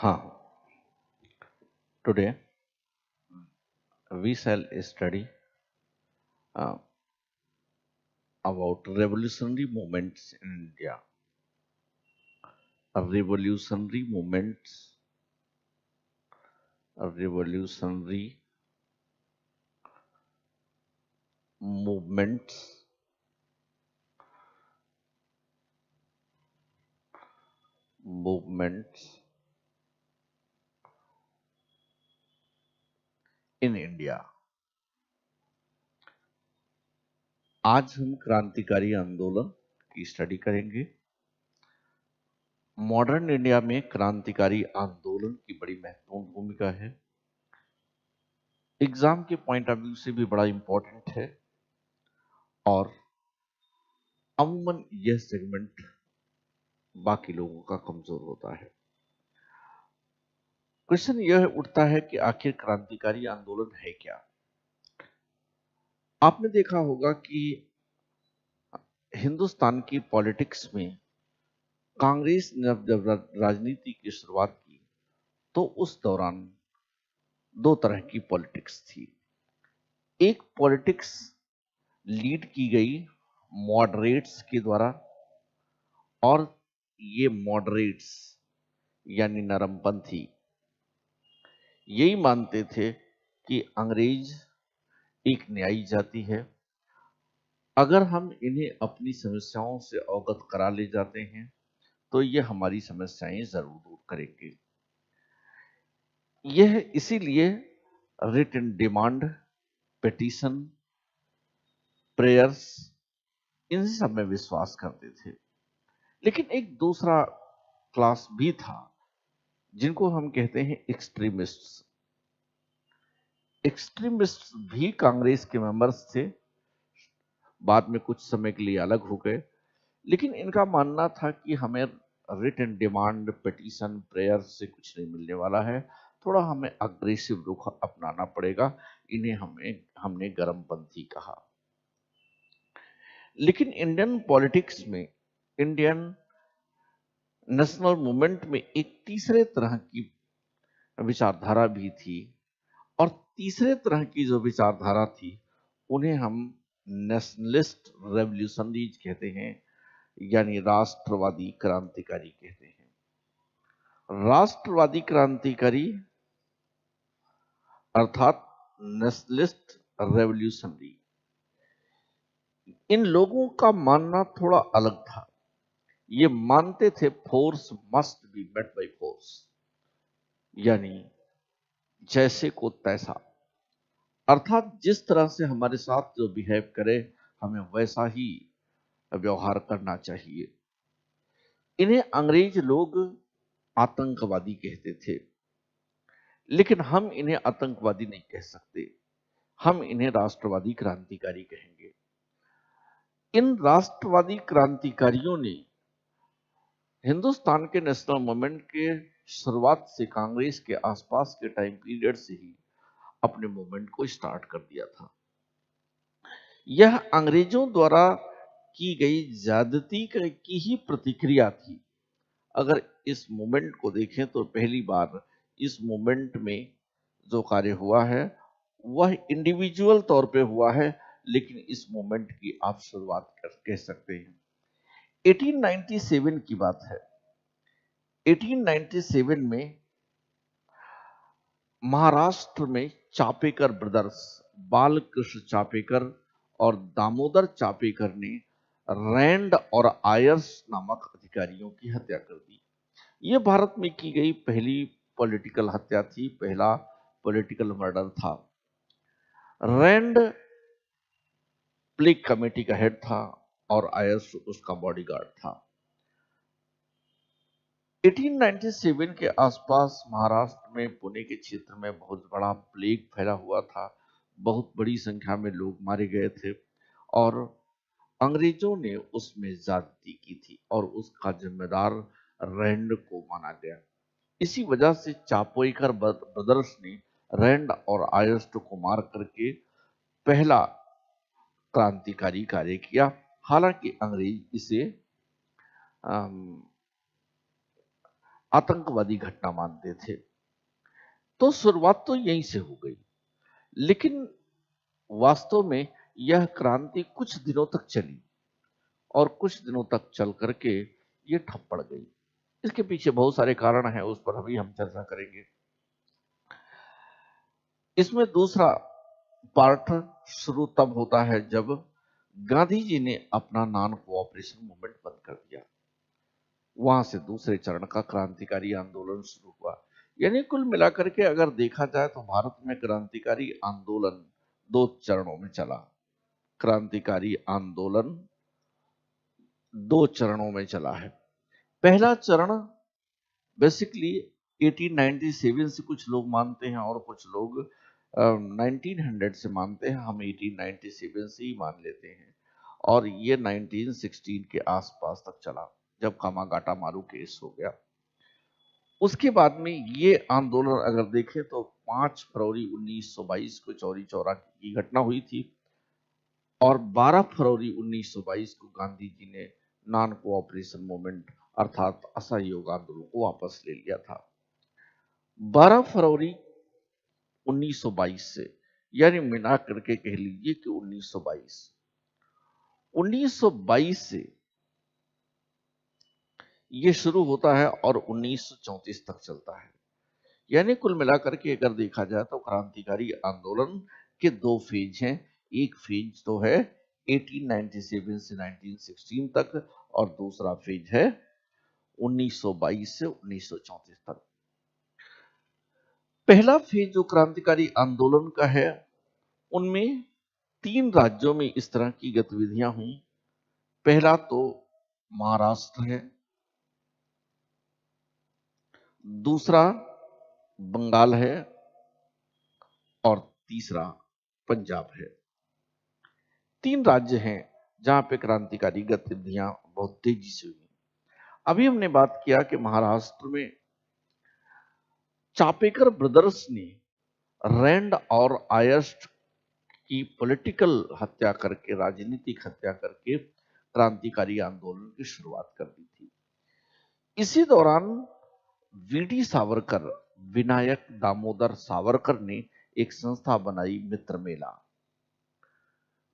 हाँ, today we shall study uh, about revolutionary movements in India. Revolutionary movements, revolutionary movements, movements in India. आज हम क्रांतिकारी आंदोलन की स्टडी करेंगे। मॉडर्न इंडिया में क्रांतिकारी आंदोलन की बड़ी महत्वपूर्ण भूमिका है। एग्जाम के पॉइंट ऑफ व्यू से भी बड़ा इंपॉर्टेंट है और अमूमन यह सेगमेंट बाकी लोगों का कमजोर होता है। क्वेश्चन यह उठता है कि आखिर क्रांतिकारी आंदोलन है क्या। आपने देखा होगा कि हिंदुस्तान की पॉलिटिक्स में कांग्रेस ने जब राजनीति की शुरुआत की तो उस दौरान दो तरह की पॉलिटिक्स थी। एक पॉलिटिक्स लीड की गई मॉडरेट्स के द्वारा और ये मॉडरेट्स यानी नरमपंथी यही मानते थे कि अंग्रेज एक न्यायी जाति है, अगर हम इन्हें अपनी समस्याओं से अवगत करा ले जाते हैं तो ये हमारी समस्याएं जरूर दूर करेंगे। यह इसीलिए रिटन डिमांड, पिटीशन, प्रेयर्स इन सब में विश्वास करते थे। लेकिन एक दूसरा क्लास भी था जिनको हम कहते हैं एक्सट्रीमिस्ट्स। एक्सट्रीमिस्ट्स भी कांग्रेस के मेंबर्स थे, बाद में कुछ समय के लिए अलग हो गए, लेकिन इनका मानना था कि हमें रिटन डिमांड, पिटीशन, प्रेयर से कुछ नहीं मिलने वाला है, थोड़ा हमें अग्रेसिव रुख अपनाना पड़ेगा। इन्हें हमने गर्मपंथी कहा। लेकिन इंडियन पॉलिटिक्स में, इंडियन नेशनल मूवमेंट में एक तीसरे तरह की विचारधारा भी थी और तीसरे तरह की जो विचारधारा थी उन्हें हम नेशनलिस्ट रेवोल्यूशनरीज कहते हैं, यानी राष्ट्रवादी क्रांतिकारी कहते हैं। राष्ट्रवादी क्रांतिकारी अर्थात नेशनलिस्ट रेवोल्यूशनरी, इन लोगों का मानना थोड़ा अलग था। ये मानते थे force must be met by force, यानी जैसे को तैसा, अर्थात जिस तरह से हमारे साथ जो बिहेव करे हमें वैसा ही व्यवहार करना चाहिए। इन्हें अंग्रेज लोग आतंकवादी कहते थे, लेकिन हम इन्हें आतंकवादी नहीं कह सकते, हम इन्हें राष्ट्रवादी क्रांतिकारी कहेंगे। इन राष्ट्रवादी क्रांतिकारियों ने हिंदुस्तान के नेशनल मूवमेंट के शुरुआत से, कांग्रेस के आसपास के टाइम पीरियड से ही अपने मूवमेंट को स्टार्ट कर दिया था। यह अंग्रेजों द्वारा की गई ज्यादती की ही प्रतिक्रिया थी। अगर इस मूवमेंट को देखें तो पहली बार इस मूवमेंट में जो कार्य हुआ है वह इंडिविजुअल तौर पे हुआ है, लेकिन इस मूवमेंट की आप शुरुआत कह सकते हैं 1897 की बात है। 1897 में महाराष्ट्र में चापेकर ब्रदर्स, बालकृष्ण चापेकर और दामोदर चापेकर ने रैंड और आयर्स नामक अधिकारियों की हत्या कर दी। यह भारत में की गई पहली पॉलिटिकल हत्या थी, पहला पॉलिटिकल मर्डर था। रैंड प्लेग कमेटी का हेड था और आयर्स उसका बॉडीगार्ड था। 1897 के आसपास महाराष्ट्र में, पुणे के क्षेत्र में बहुत बड़ा प्लेग फैला हुआ था। बहुत बड़ी संख्या में लोग मारे गए थे और अंग्रेजों ने उसमें ज्यादती की थी और उसका जिम्मेदार रैंड को माना गया। इसी वजह से चापोईकर ब्रदर्स ने रैंड और आयर्स्ट को मार करके पहला क्रांतिकारी कार्य किया। हालांकि अंग्रेज इसे आतंकवादी घटना मानते थे। तो शुरुआत तो यहीं से हो गई, लेकिन वास्तव में यह क्रांति कुछ दिनों तक चली और कुछ दिनों तक चल करके ये ठप पड़ गई। इसके पीछे बहुत सारे कारण हैं, उस पर अभी हम चर्चा करेंगे। इसमें दूसरा पार्ट शुरू तब होता है जब गांधी जी ने अपना नॉन कोऑपरेशन मूवमेंट बंद कर दिया। वहां से दूसरे चरण का क्रांतिकारी आंदोलन शुरू हुआ। यानी कुल मिलाकर के अगर देखा जाए तो भारत में क्रांतिकारी आंदोलन दो चरणों में चला। क्रांतिकारी आंदोलन दो चरणों में चला है। पहला चरण बेसिकली 1897 से कुछ लोग मानते हैं और कुछ लोग 1900 से मानते हैं। हम 1897 से ही मान लेते हैं और ये 1916 के आसपास तक चला जब कामागाटा मारू केस हो गया। उसके बाद में ये आंदोलन अगर देखें तो 5 फरवरी 1922 को चौरी चौरा की घटना हुई थी और 12 फरवरी 1922 को गांधी जी ने नॉन कोऑपरेशन मूवमेंट अर्थात असहयोग आंदोलन को वापस ले लिया था। 12 फरवरी 1922 से, यानी मिला करके कह लीजिए कि 1922 से ये शुरू होता है और 1934 तक चलता है। यानी कुल मिलाकर के अगर देखा जाए तो क्रांतिकारी आंदोलन के दो फेज हैं। एक फेज तो है 1897 से 1916 तक और दूसरा फेज है 1922 से 1934 तक। पहला फेज जो क्रांतिकारी आंदोलन का है उनमें 3 राज्यों में इस तरह की गतिविधियां हुई। पहला तो महाराष्ट्र है, दूसरा बंगाल है और तीसरा पंजाब है। 3 राज्य हैं जहां पे क्रांतिकारी गतिविधियां बहुत तेजी से हुई। अभी हमने बात किया कि महाराष्ट्र में चापेकर ब्रदर्स ने रैंड और आयस्ट की पॉलिटिकल हत्या करके, राजनीतिक हत्या करके क्रांतिकारी आंदोलन की शुरुआत कर दी थी। इसी दौरान वीडी सावरकर, विनायक दामोदर सावरकर ने एक संस्था बनाई, मित्र मेला।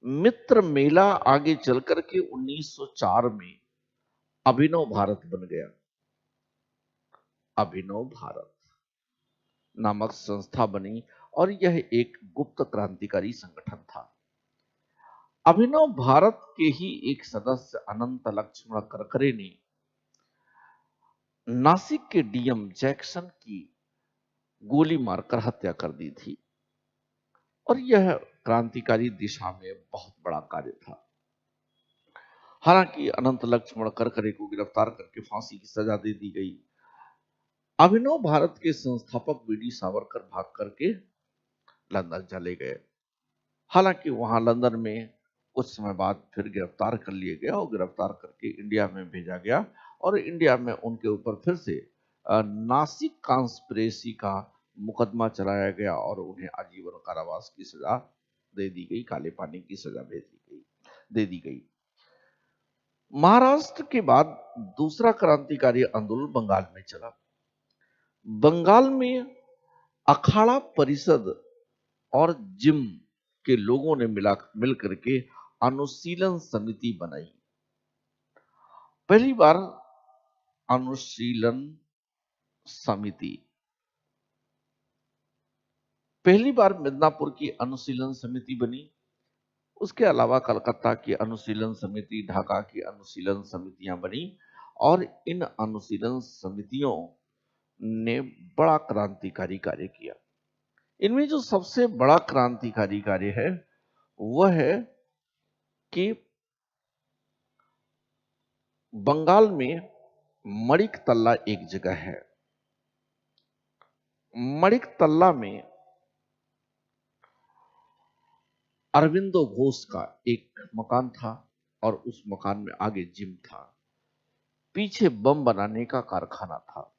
मित्र मेला आगे चल करके 1904 में अभिनव भारत बन गया। अभिनव भारत नामक संस्था बनी और यह एक गुप्त क्रांतिकारी संगठन था। अभिनव भारत के ही एक सदस्य अनंत लक्ष्मण करकरे ने नासिक के डीएम जैक्सन की गोली मारकर हत्या कर दी थी और यह क्रांतिकारी दिशा में बहुत बड़ा कार्य था। हालांकि अनंत लक्ष्मण करकरे को गिरफ्तार करके फांसी की सजा दे दी गई। अभिनव भारत के संस्थापक वीडी सावरकर भाग करके लंदन चले गए। हालांकि वहां लंदन में कुछ समय बाद फिर गिरफ्तार कर लिए गया और गिरफ्तार करके इंडिया में भेजा गया और इंडिया में उनके ऊपर फिर से नासिक कॉन्स्पिरेसी का मुकदमा चलाया गया और उन्हें आजीवन कारावास की सजा दे दी गई, काले पानी की सजा दे दी गई। महाराष्ट्र के बाद दूसरा क्रांतिकारी आंदोलन बंगाल में चला। बंगाल में अखाड़ा परिषद और जिम के लोगों ने मिल करके अनुशीलन समिति बनाई। पहली बार अनुशीलन समिति, पहली बार मिदनापुर की अनुशीलन समिति बनी। उसके अलावा कलकत्ता की अनुशीलन समिति, ढाका की अनुशीलन समितियां बनी और इन अनुशीलन समितियों ने बड़ा क्रांतिकारी कार्य किया। इनमें जो सबसे बड़ा क्रांतिकारी कार्य है वह है कि बंगाल में मणिकतल्ला एक जगह है। मणिकतल्ला में अरविंदो घोष का एक मकान था और उस मकान में आगे जिम था, पीछे बम बनाने का कारखाना था।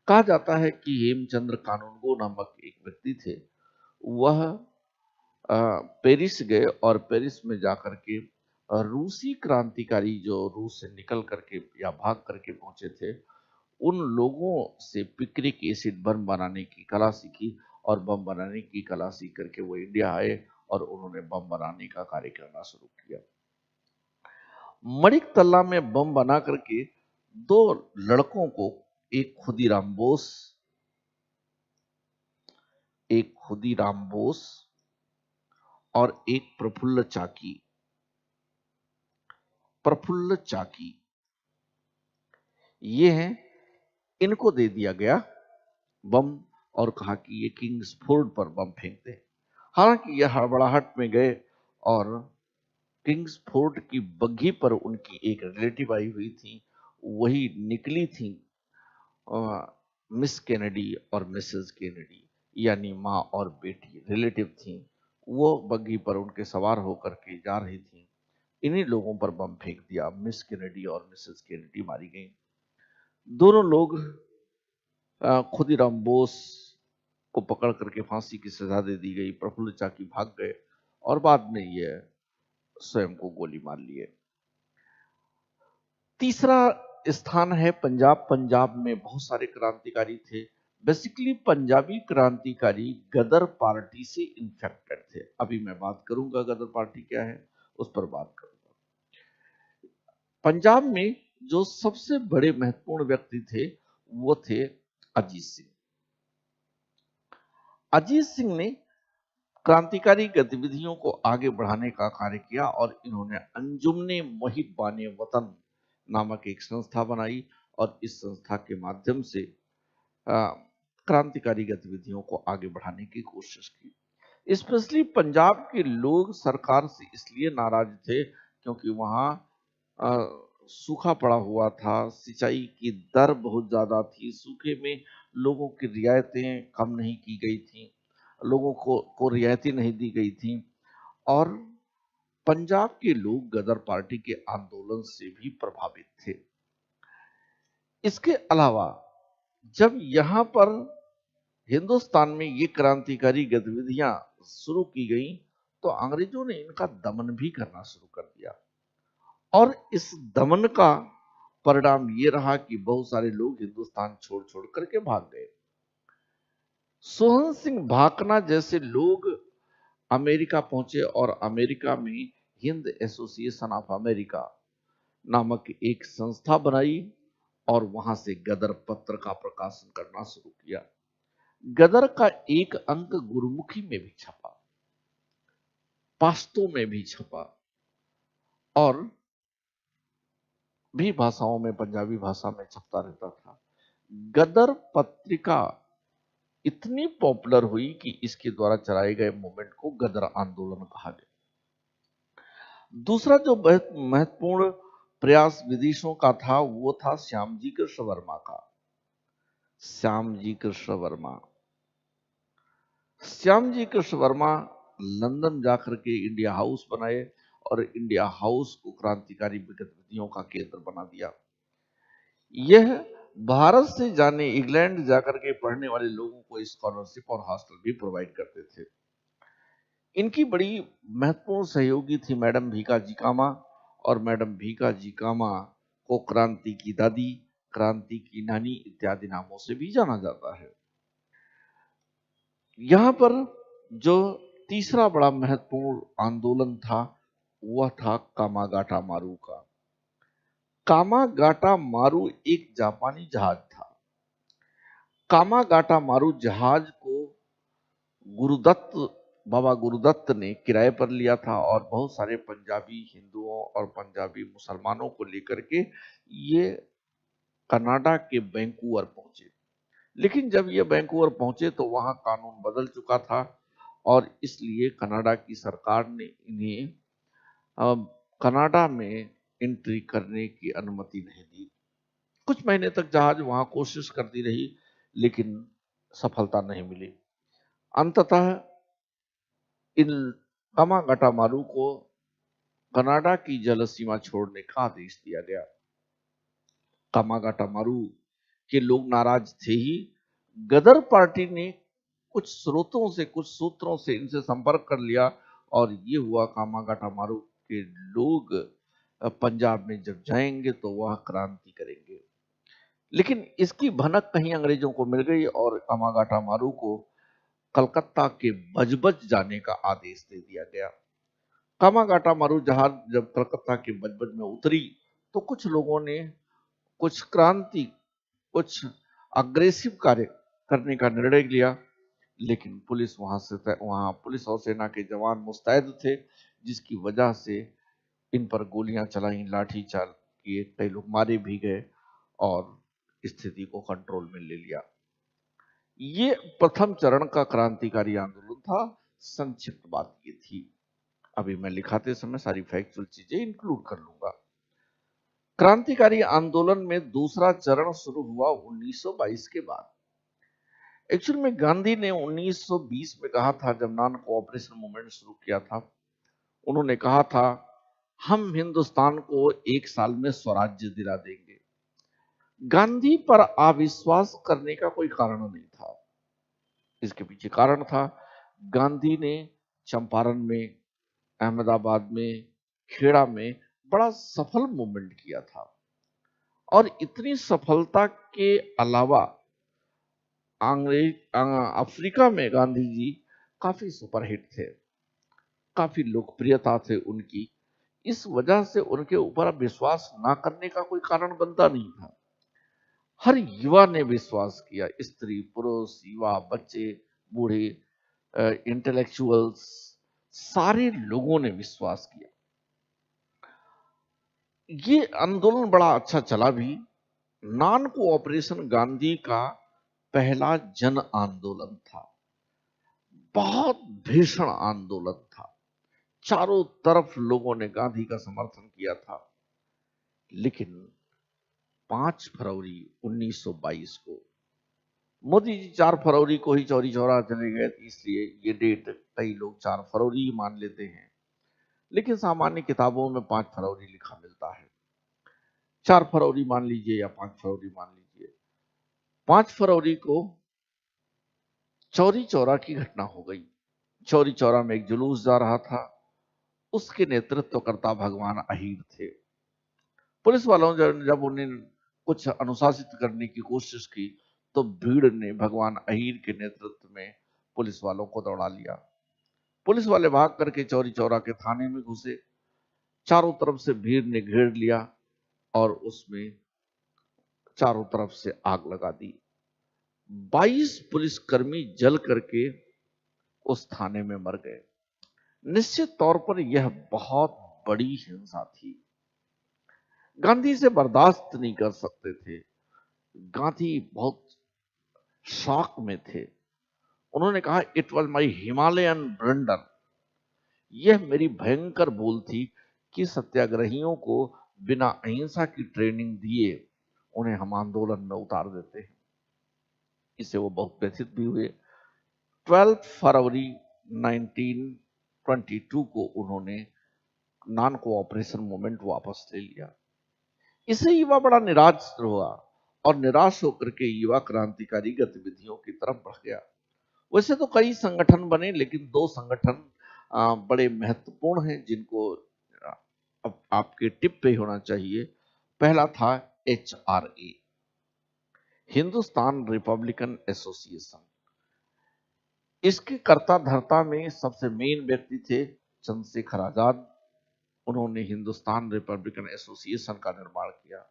कहा जाता है कि हेमचंद्र कानूनगो नामक एक व्यक्ति थे, वह पेरिस गए और पेरिस में जाकर के रूसी क्रांतिकारी जो रूस से निकल करके या भाग करके पहुंचे थे उन लोगों से पिक्रिक एसिड बम बनाने की कला सीखी और बम बनाने की कला सीख करके वो इंडिया आए और उन्होंने बम बनाने का कार्य करना शुरू किया। मणिक तल्ला में बम बना करके दो लड़कों को, एक खुदीराम बोस और एक प्रफुल्ल चाकी, ये हैं, इनको दे दिया गया बम और कहा कि ये किंग्सफोर्ड पर बम फेंक दे। हालांकि यह हड़बड़ाहट में गए और किंग्सफोर्ड की बग्घी पर उनकी एक रिलेटिव आई हुई थी, वही निकली थी मिस केनेडी और मिसेस केनेडी, यानी माँ और बेटी रिलेटिव थी। वो बग्घी पर उनके सवार होकर के जा रही थी, इन्हीं लोगों पर बम फेंक दिया। मिस केनेडी और मिसेस केनेडी मारी गई। दोनों लोग खुदीराम बोस को पकड़ करके फांसी की सजा दे दी गई, प्रफुल्ल चाकी भाग गए और बाद में ये स्वयं को गोली मार लिए। तीसरा स्थान है पंजाब। पंजाब में बहुत सारे क्रांतिकारी थे। बेसिकली पंजाबी क्रांतिकारी गदर पार्टी से इन्फेक्टेड थे। अभी मैं बात करूंगा गदर पार्टी क्या है, उस पर बात करूंगा। पंजाब में जो सबसे बड़े महत्वपूर्ण व्यक्ति थे वो थे अजीत सिंह। अजीत सिंह ने क्रांतिकारी गतिविधियों को आगे बढ़ाने का कार्य किया और इन्होंने अंजुमने मुहिब्बाने वतन नामक एक संस्था बनाई और इस संस्था के माध्यम से क्रांतिकारी गतिविधियों को आगे बढ़ाने की कोशिश की। स्पेशली पंजाब के लोग सरकार से इसलिए नाराज थे क्योंकि वहां सूखा पड़ा हुआ था, सिंचाई की दर बहुत ज्यादा थी, सूखे में लोगों की रियायतें कम नहीं की गई थी, लोगों को रियायतें नहीं दी गई थी और पंजाब के लोग गदर पार्टी के आंदोलन से भी प्रभावित थे। इसके अलावा जब यहां पर हिंदुस्तान में ये क्रांतिकारी गतिविधियां शुरू की गई तो अंग्रेजों ने इनका दमन भी करना शुरू कर दिया और इस दमन का परिणाम ये रहा कि बहुत सारे लोग हिंदुस्तान छोड़ छोड़ करके भाग गए। सोहन सिंह भाकना जैसे लोग अमेरिका पहुंचे और अमेरिका में हिंद एसोसिएशन ऑफ अमेरिका नामक एक संस्था बनाई और वहां से गदर पत्र का प्रकाशन करना शुरू किया। गदर का एक अंक गुरुमुखी में भी छपा, पाश्तो में भी छपा और भी भाषाओं में, पंजाबी भाषा में छपता रहता था। गदर पत्रिका इतनी पॉपुलर हुई कि इसके द्वारा चलाए गए मूवमेंट को गदर आंदोलन कहा गया। दूसरा जो महत्वपूर्ण प्रयास विदेशों का था वो था श्यामजी कृष्ण वर्मा का। श्यामजी कृष्ण वर्मा लंदन जाकर के इंडिया हाउस बनाए और इंडिया हाउस को क्रांतिकारी गतिविधियों का केंद्र बना दिया। यह भारत से जाने इंग्लैंड जाकर के पढ़ने वाले लोगों को स्कॉलरशिप और हॉस्टल भी प्रोवाइड करते थे। इनकी बड़ी महत्वपूर्ण सहयोगी थी मैडम भीकाजी कामा और मैडम भीकाजी कामा को क्रांति की दादी, क्रांति की नानी इत्यादि नामों से भी जाना जाता है। यहां पर जो तीसरा बड़ा महत्वपूर्ण आंदोलन था वह था कामागाटा मारू का। कामागाटा मारू एक जापानी जहाज था। कामागाटा मारू जहाज को बाबा गुरुदत्त ने किराए पर लिया था और बहुत सारे पंजाबी हिंदुओं और पंजाबी मुसलमानों को लेकर के ये कनाडा के वैंकूवर पहुंचे। लेकिन जब ये वैंकूवर पहुंचे तो वहां कानून बदल चुका था और इसलिए कनाडा की सरकार ने इन्हें कनाडा में एंट्री करने की अनुमति नहीं दी। कुछ महीने तक जहाज वहां कोशिश करती रही लेकिन सफलता नहीं मिली। अंततः इन कामागाटा मारू को कनाडा की जल सीमा छोड़ने का आदेश दिया गया। कामागाटा मारू के लोग नाराज थे ही। गदर पार्टी ने कुछ सूत्रों से इनसे संपर्क कर लिया और ये हुआ कामागाटा मारू के लोग पंजाब में जब जाएंगे तो वह क्रांति करेंगे। लेकिन इसकी भनक कहीं अंग्रेजों को मिल गई और यामागाटा मारू को कलकत्ता के बजबज जाने का आदेश दे दिया गया। यामागाटा मारू जहाज जब कलकत्ता के बजबज में उतरी तो कुछ लोगों ने कुछ क्रांति, कुछ अग्रेसिव कार्य करने का निर्णय लिया, लेकिन वहां पुलिस और सेना के जवान मुस्तैद थे, जिसकी वजह से इन पर गोलियां चलाई, लाठी चाल किए, कई लोग मारे भी गए और स्थिति को कंट्रोल में ले लिया। ये प्रथम चरण का क्रांतिकारी आंदोलन था। संक्षिप्त बात ये थी। अभी मैं लिखाते समय सारी फैक्चुअल चीजें इंक्लूड कर लूंगा। क्रांतिकारी आंदोलन में दूसरा चरण शुरू हुआ 1922 के बाद। एक्चुअल में गांधी ने 1920 में कहा था, जब नॉन कोऑपरेशन मूवमेंट शुरू किया था, उन्होंने कहा था हम हिंदुस्तान को 1 साल में स्वराज्य दिला देंगे। गांधी पर अविश्वास करने का कोई कारण नहीं था। इसके पीछे कारण था, गांधी ने चंपारण में, अहमदाबाद में, खेड़ा में बड़ा सफल मूवमेंट किया था और इतनी सफलता के अलावा अफ्रीका में गांधी जी काफी सुपरहिट थे, काफी लोकप्रियता थे उनकी। इस वजह से उनके ऊपर विश्वास ना करने का कोई कारण बनता नहीं था। हर युवा ने विश्वास किया, स्त्री, पुरुष, युवा, बच्चे, बूढ़े, इंटेलेक्चुअल्स, सारे लोगों ने विश्वास किया। ये आंदोलन बड़ा अच्छा चला भी। नॉन कोऑपरेशन गांधी का पहला जन आंदोलन था। बहुत भीषण आंदोलन था। चारों तरफ लोगों ने गांधी का समर्थन किया था। लेकिन 5 फरवरी 1922 को मोदी जी 4 फरवरी को ही चौरी चौरा चले गए, इसलिए ये डेट कई लोग 4 फरवरी ही मान लेते हैं, लेकिन सामान्य किताबों में 5 फरवरी लिखा मिलता है। 4 फरवरी मान लीजिए या 5 फरवरी मान लीजिए। 5 फरवरी को चौरी चौरा की घटना हो गई। चौरी चौरा में एक जुलूस जा रहा था, उसके नेतृत्वकर्ता भगवान अहीर थे। पुलिस वालों ने जब उन्हें कुछ अनुशासित करने की कोशिश की तो भीड़ ने भगवान अहीर के नेतृत्व में पुलिस वालों को दौड़ा लिया। पुलिस वाले भाग करके चौरी चौरा के थाने में घुसे। चारों तरफ से भीड़ ने घेर लिया और उसमें चारों तरफ से आग लगा दी। 22 पुलिसकर्मी जल करके उस थाने में मर गए। निश्चित तौर पर यह बहुत बड़ी हिंसा थी। गांधी से बर्दाश्त नहीं कर सकते थे। गांधी बहुत शॉक में थे। उन्होंने कहा, it was my Himalayan blunder. यह मेरी भयंकर भूल थी कि सत्याग्रहियों को बिना अहिंसा की ट्रेनिंग दिए उन्हें हम आंदोलन में उतार देते हैं। इससे वो बहुत व्यथित भी हुए। 12 फरवरी 1922 को उन्होंने नॉन कोऑपरेशन मूवमेंट वापस ले लिया। इससे युवा बड़ा निराश हुआ और निराश होकर के युवा क्रांतिकारी गतिविधियों की तरफ बढ़ गया। वैसे तो कई संगठन बने, लेकिन 2 संगठन बड़े महत्वपूर्ण हैं जिनको आपके टिप पे होना चाहिए। पहला था HRA, हिंदुस्तान रिपब्लिकन एसोसिएशन। इसके कर्ता धर्ता में सबसे मेन व्यक्ति थे चंद्रशेखर आजाद। उन्होंने हिंदुस्तान रिपब्लिकन एसोसिएशन का निर्माण किया।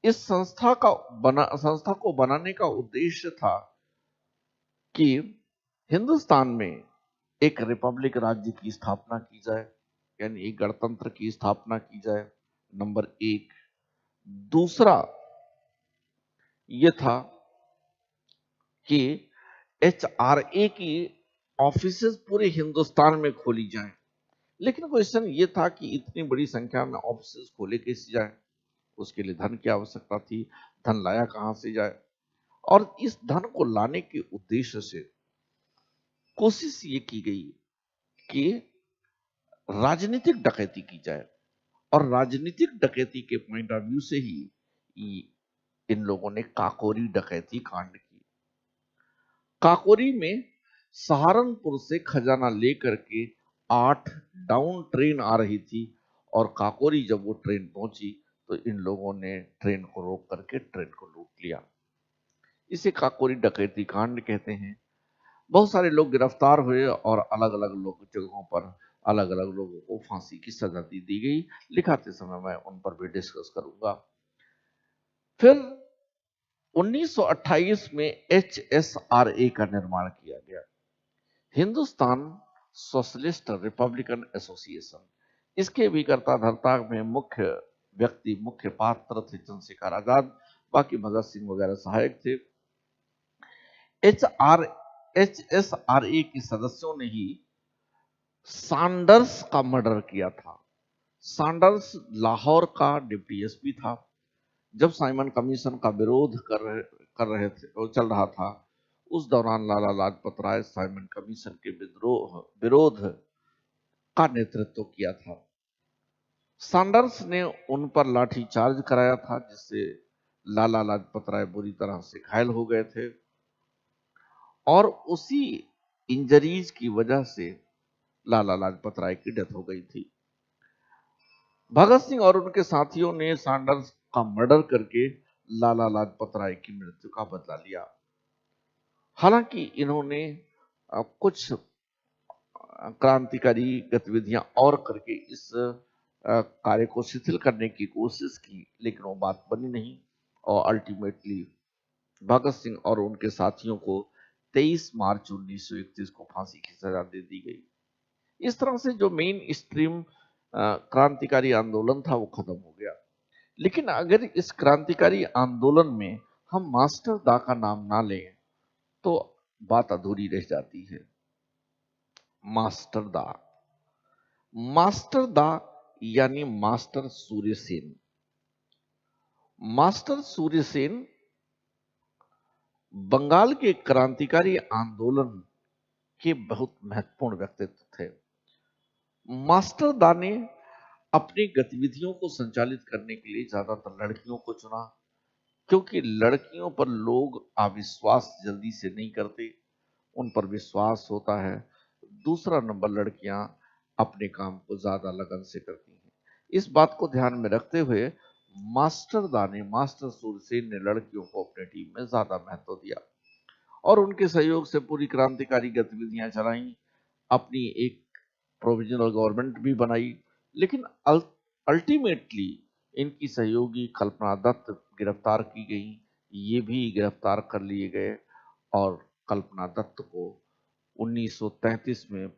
इस संस्था को बनाने का उद्देश्य था कि हिंदुस्तान में एक रिपब्लिक राज्य की स्थापना की जाए, यानी एक गणतंत्र की स्थापना की जाए, नंबर 1। दूसरा यह था कि HRA की ऑफिसेज पूरे हिंदुस्तान में खोली जाएं। लेकिन क्वेश्चन ये था कि इतनी बड़ी संख्या में ऑफिसेज खोले कैसे जाए, उसके लिए धन की आवश्यकता थी। धन लाया कहां से जाए? और इस धन को लाने के उद्देश्य से कोशिश ये की गई कि राजनीतिक डकैती की जाए, और राजनीतिक डकैती के पॉइंट ऑफ व्यू से ही इन लोगों ने काकोरी डकैती कांड की। काकोरी में सहारनपुर से खजाना लेकर के 8 डाउन ट्रेन आ रही थी, और काकोरी जब वो ट्रेन पहुंची तो इन लोगों ने ट्रेन को रोक करके ट्रेन को लूट लिया। इसे काकोरी डकैती कांड कहते हैं। बहुत सारे लोग गिरफ्तार हुए और अलग अलग लोग जगहों पर अलग अलग लोगों को फांसी की सजा दी गई। लिखाते समय मैं उन पर भी डिस्कस करूंगा। फिर 1928 में HSRA का निर्माण किया गया, हिंदुस्तान सोशलिस्ट रिपब्लिकन एसोसिएशन। इसके भी कर्ता धर्ता में मुख्य पात्र थे चंद्रशेखर आजाद, बाकी भगत सिंह वगैरह सहायक थे। HSRA के सदस्यों ने ही सैंडर्स का मर्डर किया था। सैंडर्स लाहौर का डिप्टी एसपी था। जब साइमन कमीशन का विरोध कर रहे थे और चल रहा था, उस दौरान लाला लाजपत राय साइमन कमीशन के विरोध का नेतृत्व किया था। सैंडर्स ने उन पर लाठीचार्ज कराया था, जिससे लाला लाजपत राय बुरी तरह से घायल हो गए थे और उसी इंजरीज की वजह से लाला लाजपत राय की डेथ हो गई थी। भगत सिंह और उनके साथियों ने सैंडर्स का मर्डर करके लाला लाजपत राय की मृत्यु का बदला लिया। हालांकि इन्होंने कुछ क्रांतिकारी गतिविधियां और करके इस कार्य को शिथिल करने की कोशिश की, लेकिन वो बात बनी नहीं और अल्टीमेटली भगत सिंह और उनके साथियों को 23 मार्च 1931 को फांसी की सजा दे दी गई। इस तरह से जो मेन स्ट्रीम क्रांतिकारी आंदोलन था वो खत्म हो गया। लेकिन अगर इस क्रांतिकारी आंदोलन में हम मास्टर दा का नाम ना लें तो बात अधूरी रह जाती है। मास्टर दा यानी मास्टर सूर्यसेन। मास्टर सूर्यसेन बंगाल के क्रांतिकारी आंदोलन के बहुत महत्वपूर्ण व्यक्तित्व थे। मास्टर दा ने अपनी गतिविधियों को संचालित करने के लिए ज्यादातर लड़कियों को चुना, क्योंकि लड़कियों पर लोग अविश्वास जल्दी से नहीं करते, उन पर विश्वास होता है। दूसरा नंबर, लड़कियां अपने काम को ज्यादा लगन से करती हैं। इस बात को ध्यान में रखते हुए मास्टर सूरसेन ने लड़कियों को अपने टीम में ज्यादा महत्व दिया और उनके सहयोग से पूरी क्रांतिकारी गतिविधियां चलाई। अपनी एक प्रोविजनल गवर्नमेंट भी बनाई, लेकिन अल्टीमेटली इनकी सहयोगी कल्पना दत्त गिरफ्तार की गई। ये भी गिरफ्तार कर लिए गए और कल्पना दत्त को 1933 में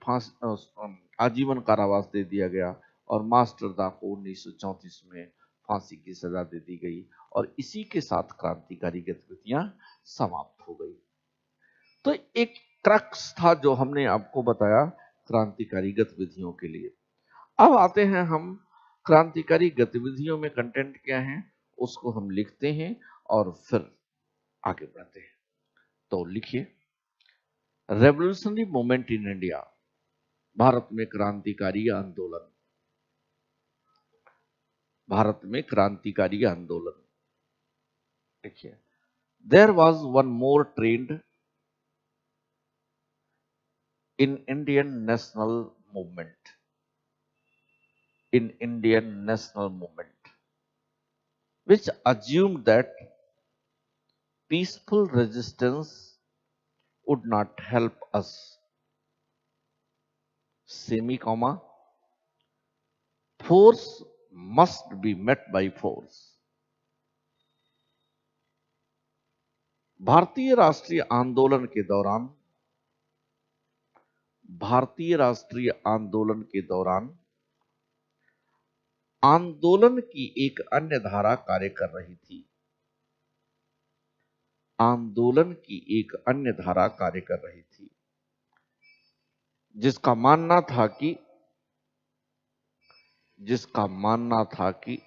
आजीवन कारावास दे दिया गया और मास्टर दा को 1934 में फांसी की सजा दे दी गई और इसी के साथ क्रांतिकारी गतिविधियां समाप्त हो गई। तो एक क्रक्स था जो हमने आपको बताया क्रांतिकारी गतिविधियों के लिए। अब आते हैं हम क्रांतिकारी गतिविधियों में कंटेंट क्या है उसको हम लिखते हैं और फिर आगे बढ़ते हैं। तो लिखिए, revolutionary movement in India, Bharat में क्रांतिकारी आंदोलन। भारत में क्रांतिकारी आंदोलन। देखिए, there was one more trend in Indian national movement, which assumed that peaceful resistance would not help us, force must be met by force. भारतीय राष्ट्रीय आंदोलन के दौरान आंदोलन की एक अन्य धारा कार्य कर रही थी। जिसका मानना था कि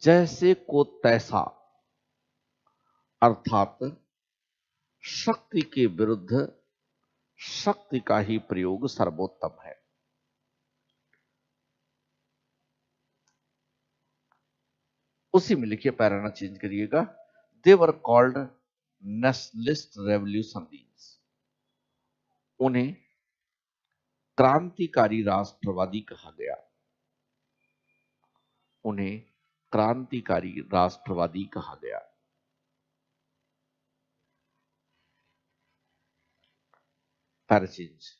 जैसे को तैसा, अर्थात शक्ति के विरुद्ध शक्ति का ही प्रयोग सर्वोत्तम है। उसी में लिखिए, पैराना चेंज करिएगा। दे वर कॉल्ड नेशनलिस्ट रेवोल्यूशनरीज। उन्हें क्रांतिकारी राष्ट्रवादी कहा गया। क्रांतिकारी राष्ट्रवादी कहा गया। पैराचेंज।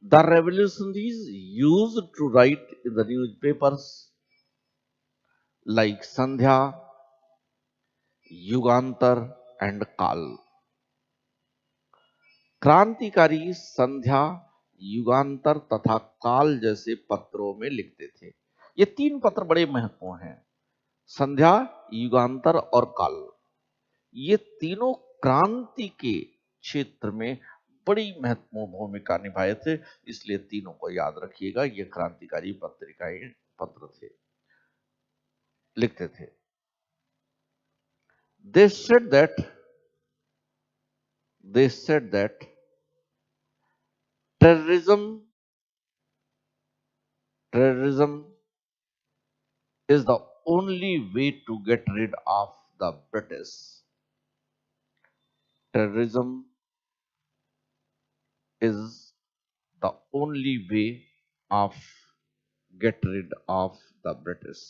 The revolutionaries used to write in the newspapers like Sandhya, Yugantar and Kal. क्रांतिकारी संध्या, युगांतर तथा काल जैसे पत्रों में लिखते थे। ये तीन पत्र बड़े महत्वपूर्ण हैं, संध्या, युगांतर और काल। ये तीनों क्रांति के क्षेत्र में बड़ी महत्वपूर्ण भूमिका निभाए थे, इसलिए तीनों को याद रखिएगा। ये क्रांतिकारी पत्रिकाएं पत्र थे, लिखते थे। They said that terrorism is the only way to get rid of the British. Terrorism is the only way of get rid of the British.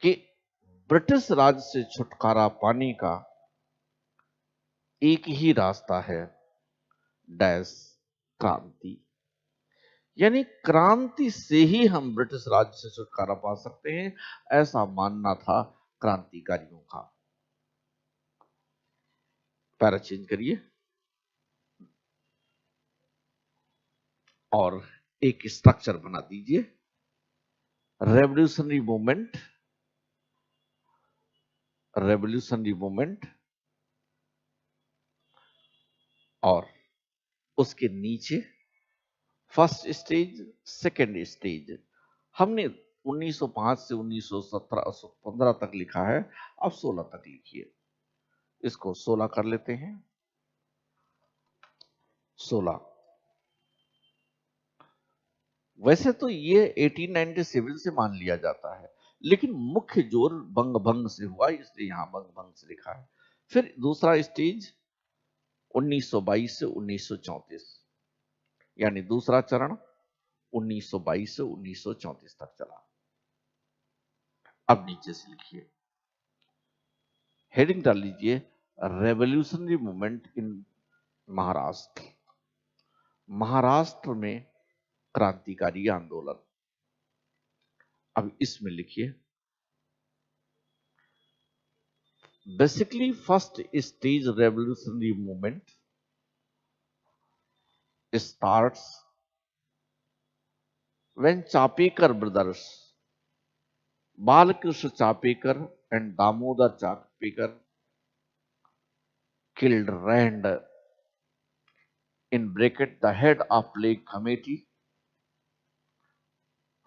कि ब्रिटिश राज से छुटकारा पाने का एक ही रास्ता है, डैश क्रांति। यानी क्रांति से ही हम ब्रिटिश राज से छुटकारा पा सकते हैं, ऐसा मानना था क्रांतिकारियों का। पैरा चेंज करिए और एक स्ट्रक्चर बना दीजिए। रेवोल्यूशनरी मूवमेंट और उसके नीचे फर्स्ट स्टेज, सेकेंड स्टेज। हमने 1905 से 1915 तक लिखा है, अब 16 तक लिखिए। इसको 16 कर लेते हैं। 16। वैसे तो ये 1897 से मान लिया जाता है, लेकिन मुख्य जोर बंग भंग से हुआ, इसलिए यहां बंग भंग से लिखा है। फिर दूसरा स्टेज 1922 से 1934, यानी दूसरा चरण 1922 से 1934 तक चला। अब नीचे से लिखिए, हेडिंग डाल लीजिए, रेवोल्यूशनरी मूवमेंट इन महाराष्ट्र। महाराष्ट्र में क्रांतिकारी आंदोलन। अब इसमें लिखिए, basically first stage revolutionary movement starts when Chapekar brothers, Balakrishna Chapekar and Damodar Chapekar, killed Rand, in bracket the head of Plague Committee,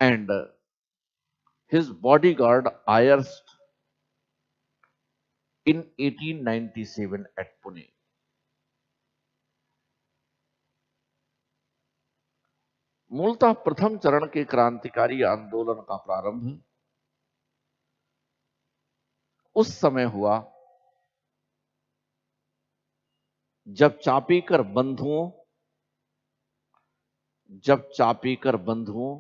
and his bodyguard Ayerst in 1897 at Pune. मूलतः प्रथम चरण के क्रांतिकारी आंदोलन का प्रारंभ उस समय हुआ जब चापेकर बंधुओं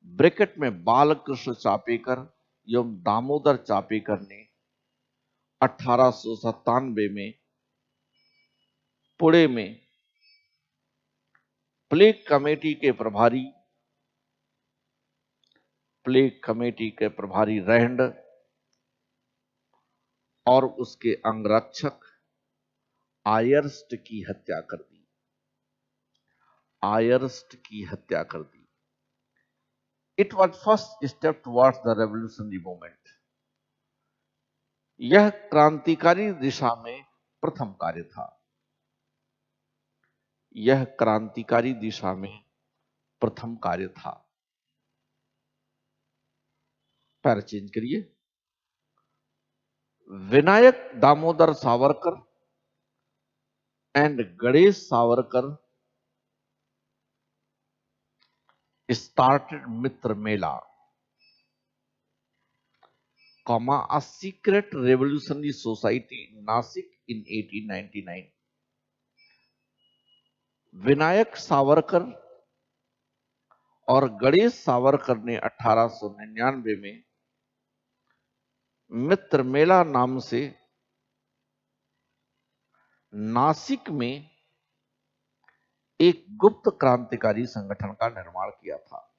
ब्रैकेट में बालकृष्ण चापेकर एवं दामोदर चापेकर ने 1897 में पुणे में प्लेग कमेटी के प्रभारी रैंड और उसके अंगरक्षक आयरस्ट की हत्या कर दी। It was first step towards the revolutionary movement. यह क्रांतिकारी दिशा में प्रथम कार्य था। पैरा चेंज करिए, Vinayak Damodar Savarkar and Ganesh Savarkar started Mitra Mela, a secret revolutionary society in Nasik in 1899. Vinayak Savarkar और गणेश सावरकर ने 1899 में मित्र मेला नाम से नासिक में एक गुप्त क्रांतिकारी संगठन का निर्माण किया था।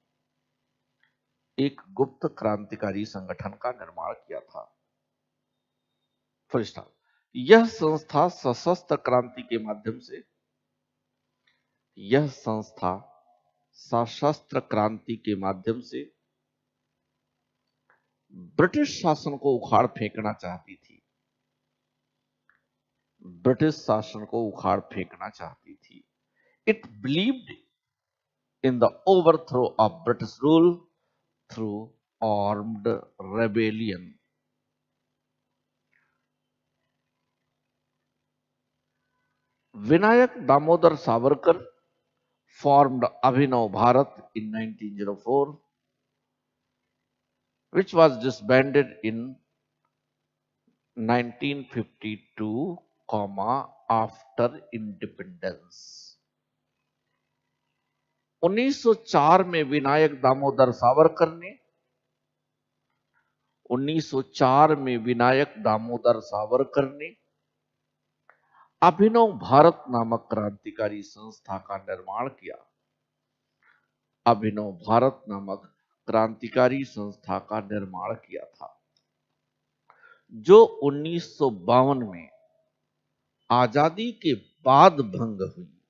एक गुप्त क्रांतिकारी संगठन का निर्माण किया था। फर्स्ट, यह संस्था सशस्त्र क्रांति के माध्यम से सशस्त्र क्रांति के माध्यम से ब्रिटिश शासन को उखाड़ फेंकना चाहती थी। ब्रिटिश शासन को उखाड़ फेंकना चाहती थी। It believed in the overthrow of British rule through armed rebellion. Vinayak Damodar Savarkar formed Abhinav Bharat in 1904, which was disbanded in 1952, after independence. 1904 में विनायक दामोदर सावरकर ने 1904 में विनायक दामोदर सावरकर ने अभिनव भारत नामक क्रांतिकारी संस्था का निर्माण किया। अभिनव भारत नामक क्रांतिकारी संस्था का निर्माण किया था, जो 1952 में आजादी के बाद भंग हुई।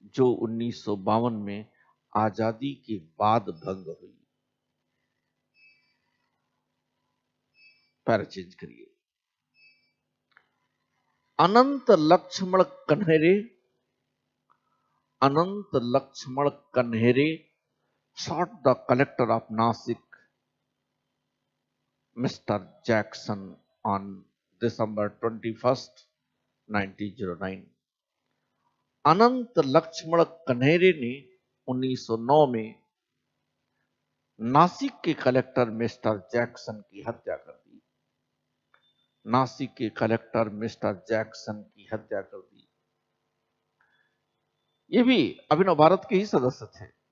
जो 1952 में आजादी के बाद भंग हुई। पैरा चेंज करिए। अनंत लक्ष्मण कन्हेरे, अनंत Lakshman Kanhere shot the collector of Nasik, Mr. Jackson, on December 21st, 1909. अनंत लक्ष्मण कन्हेरे ने 1909 में नासिक के कलेक्टर मिस्टर जैक्सन की हत्या कर दी। नासिक के कलेक्टर मिस्टर जैक्सन की हत्या कर दी। ये भी अभिनव भारत के ही सदस्य थे।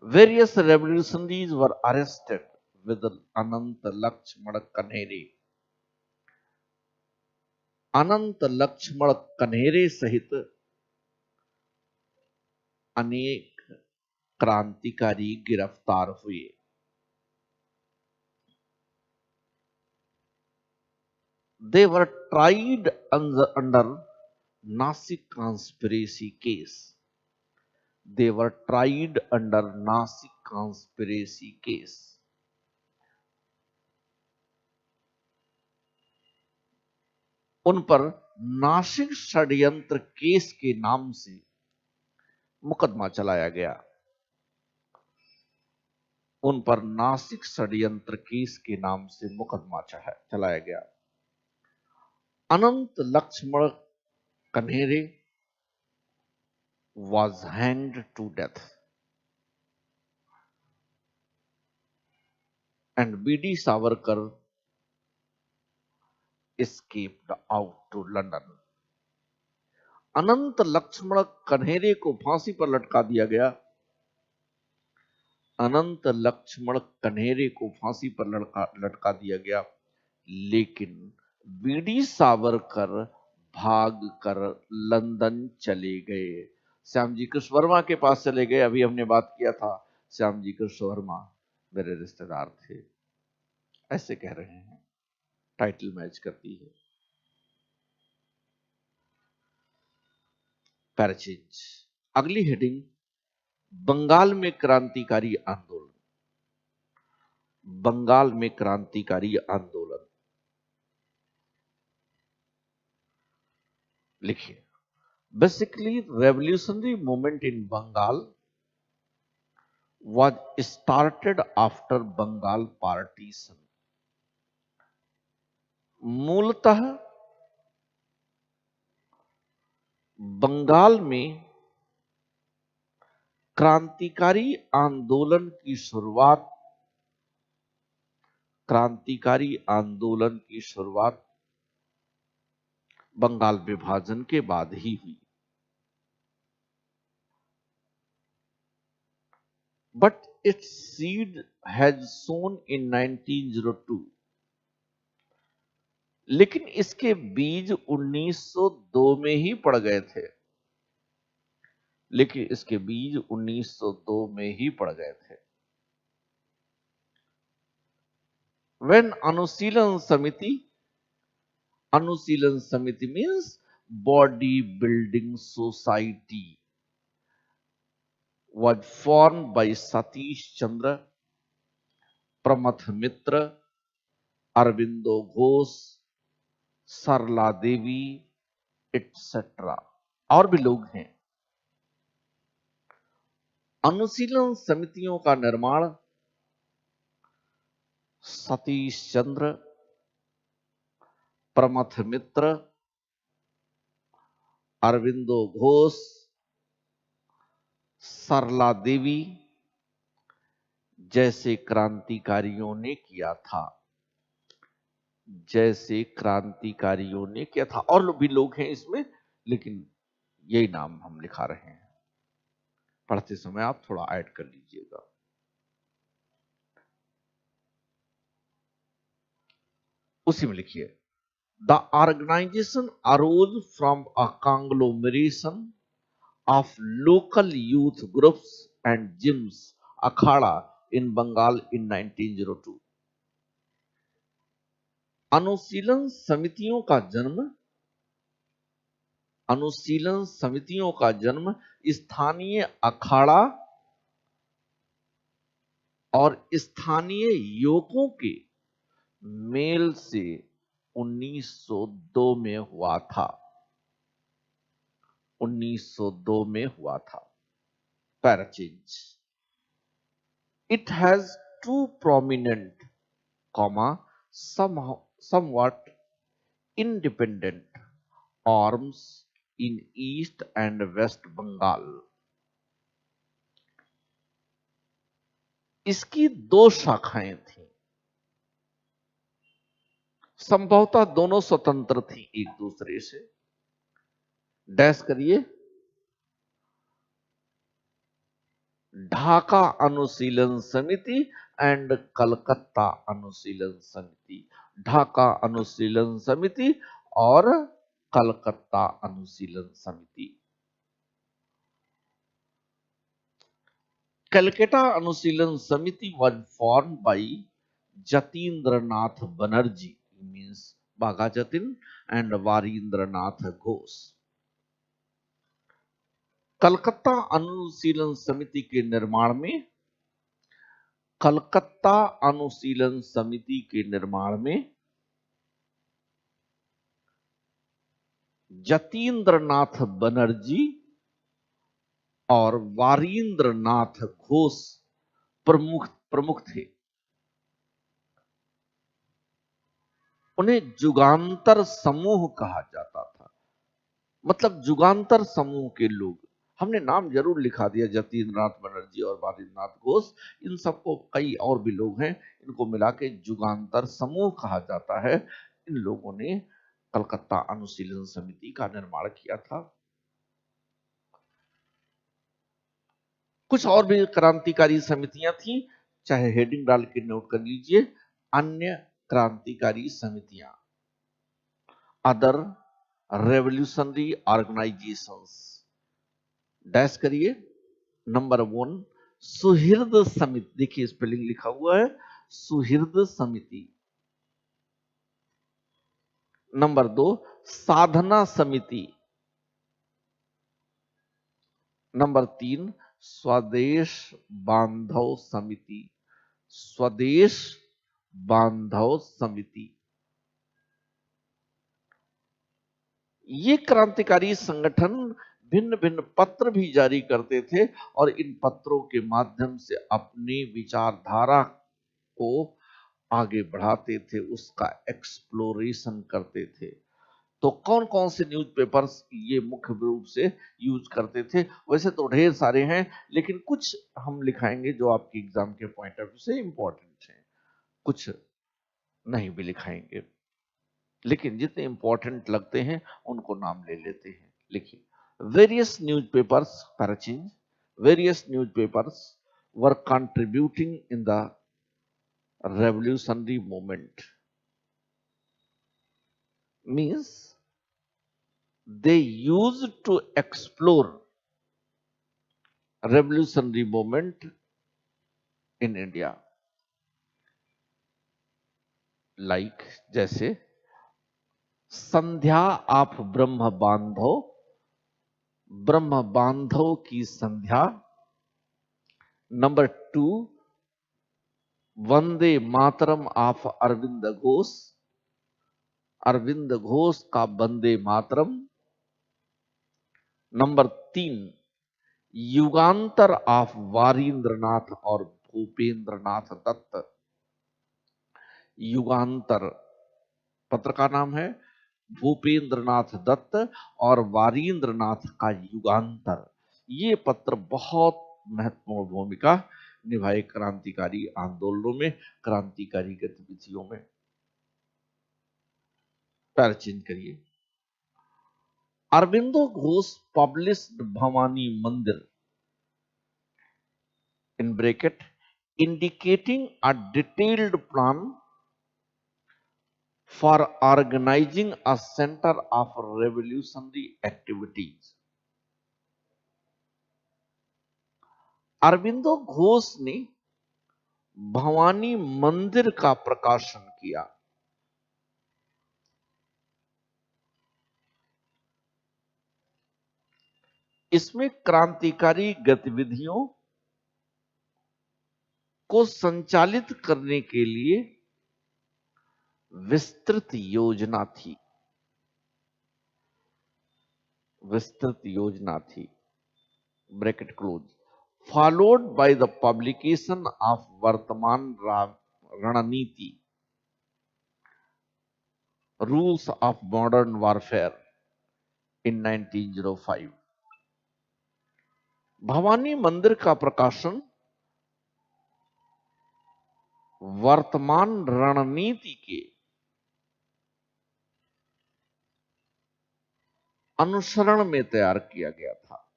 Various revolutionaries were arrested with अनंत लक्ष्मण कन्हेरे। अनंत लक्ष्मण कन्हेरे सहित अनेक क्रांतिकारी गिरफ्तार हुए। They were tried under Nasik conspiracy case. They were tried under Nasik conspiracy case. उन पर नासिक षड्यंत्र केस के नाम से मुकदमा चलाया गया। उन पर नासिक षड्यंत्र केस के नाम से मुकदमा चलाया गया। अनंत Lakshman Kanhere was hanged to death and B.D. Savarkar escaped out to London. अनंत लक्ष्मण कन्हेरे को फांसी पर लटका दिया गया। अनंत लक्ष्मण कन्हेरे को फांसी पर लटका दिया गया, लेकिन B.D. सावरकर भाग कर लंदन चले गए। श्यामजी कृष्ण वर्मा के पास चले गए। अभी हमने बात किया था, श्यामजी कृष्ण वर्मा मेरे रिश्तेदार थे, ऐसे कह रहे हैं। टाइटल मैच करती है। पैराचेंज। अगली हेडिंग, बंगाल में क्रांतिकारी आंदोलन। बंगाल में क्रांतिकारी आंदोलन लिखिए। Basically revolutionary movement in Bengal was started after Bengal partition. मूलतः बंगाल में क्रांतिकारी आंदोलन की शुरुआत बंगाल विभाजन के बाद ही हुई। but its seed has sown in 1902. लेकिन इसके बीज 1902 में ही पड़ गए थे। लेकिन इसके बीज 1902 में ही पड़ गए थे। When अनुशीलन समिति means body building society was formed by Satish Chandra, Pramath Mitra, Aurobindo Ghosh, Sarla Devi etcetera और भी लोग हैं। अनुशीलन समितियों का निर्माण सतीश चंद्र, प्रमथ मित्र, अरविंदो घोष, सरला देवी जैसे क्रांतिकारियों ने किया था। और भी लोग हैं इसमें, लेकिन यही नाम हम लिखा रहे हैं। पढ़ते समय आप थोड़ा ऐड कर लीजिएगा। उसी में लिखिए, the organisation arose from a conglomeration of local youth groups and gyms akhada in Bengal in 1902. अनुशीलन समितियों का जन्म स्थानीय अखाड़ा और स्थानीय युवकों के मेल से 1902 में हुआ था। 1902 में हुआ था। पैराचेंज, it has two prominent, somewhat independent arms in East and West Bengal. इसकी दो शाखाएं थी। संभवतः दोनों स्वतंत्र थी एक दूसरे से। डैश करिए, ढाका अनुशीलन समिति एंड कलकत्ता अनुशीलन समिति। ढाका अनुशीलन समिति और कलकत्ता अनुशीलन समिति। कलकत्ता अनुशीलन समिति was formed by Jatindranath Banerjee, means Bhaga Jatin, and Varindranath Ghosh. Calcutta अनुशीलन समिति के निर्माण में जतीन्द्रनाथ बनर्जी और वारीन्द्रनाथ घोष प्रमुख थे। उन्हें जुगांतर समूह कहा जाता था। मतलब जुगांतर समूह के लोग, हमने नाम जरूर लिखा दिया, जतीन्द्रनाथ बनर्जी और वारीन्द्रनाथ घोष। इन सबको कई और भी लोग हैं, इनको मिला के जुगांतर समूह कहा जाता है। इन लोगों ने कलकत्ता अनुशीलन समिति का निर्माण किया था। कुछ और भी क्रांतिकारी समितियां थी, चाहे हेडिंग डाल के नोट कर लीजिए। अन्य क्रांतिकारी समितियां, अदर रेवोल्यूशनरी ऑर्गेनाइजेशंस। डैश करिए। नंबर 1 सुहृद समिति, देखिए स्पेलिंग लिखा हुआ है, सुहृद समिति। नंबर 2 साधना समिति। नंबर 3 स्वदेश बांधव समिति। स्वदेश बांधव समिति। ये क्रांतिकारी संगठन भिन्न भिन्न पत्र भी जारी करते थे और इन पत्रों के माध्यम से अपनी विचारधारा को आगे बढ़ाते थे, उसका एक्सप्लोरेशन करते थे। तो कौन कौन से न्यूज़पेपर्स ये मुख्य रूप से यूज करते थे? वैसे तो ढेर सारे हैं, लेकिन कुछ हम लिखाएंगे जो आपके एग्जाम के पॉइंट ऑफ व्यू से इंपॉर्टेंट हैं, कुछ नहीं भी लिखाएंगे, लेकिन जितने इंपॉर्टेंट लगते हैं उनको नाम ले लेते हैं। लिखिए, various newspapers, para change, various newspapers were contributing in the revolutionary movement. Means they used to explore revolutionary movement in India. Like जैसे संध्या आप ब्रह्म बांधव की संध्या। नंबर 2, वंदे मातरम ऑफ अरविंद घोष का वंदे मातरम। नंबर 3, युगांतर ऑफ वारींद्रनाथ और भूपेंद्रनाथ दत्त। युगांतर पत्र का नाम है, भूपेंद्रनाथ दत्त और वारींद्रनाथ का युगांतर। ये पत्र बहुत महत्वपूर्ण भूमिका निभाए क्रांतिकारी आंदोलनों में, क्रांतिकारी गतिविधियों में। पैर चेंज करिए। अरविंदो घोष पब्लिश्ड भवानी मंदिर in bracket indicating a detailed plan for organizing a center of revolutionary activities. Aurobindo Ghosh ने भवानी मंदिर का प्रकाशन किया। इसमें क्रांतिकारी गतिविधियों को संचालित करने के लिए विस्तृत योजना थी। Bracket close. Followed by the publication of वर्तमान रणनीति, रूल्स ऑफ मॉडर्न वॉरफेयर इन 1905। भवानी मंदिर का प्रकाशन वर्तमान रणनीति के अनुसरण में तैयार किया गया था,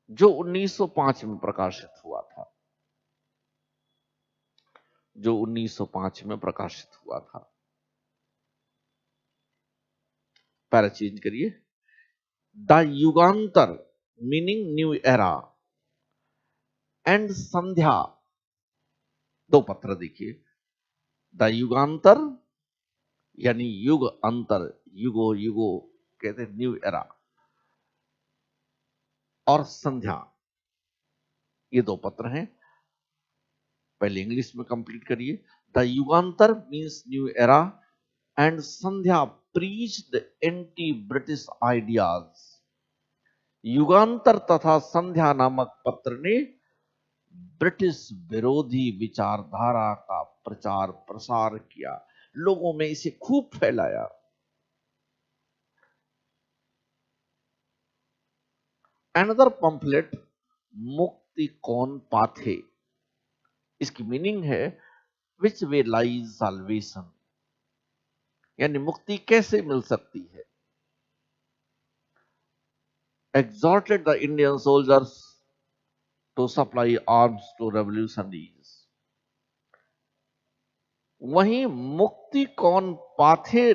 जो 1905 में प्रकाशित हुआ था। पैरा चेंज करिए। The Yugantar meaning new era and Sandhya, दो पत्र देखिए। द युगांतर यानी युग अंतर, युगो कहते हैं न्यू एरा, और संध्या, ये दो पत्र हैं। पहले इंग्लिश में कंप्लीट करिए। The Yugantar means new era and Sandhya preached anti British ideas. Yugantar तथा संध्या नामक पत्र ने ब्रिटिश विरोधी विचारधारा का प्रचार प्रसार किया, लोगों में इसे खूब फैलाया। अनदर पंपलेट मुक्ति कौन पाथे, इसकी मीनिंग है विच वे लाइज साल्वेशन, यानी मुक्ति कैसे मिल सकती है। exhorted the Indian soldiers to supply arms to revolutionaries। वहीं मुक्ति कौन पाथे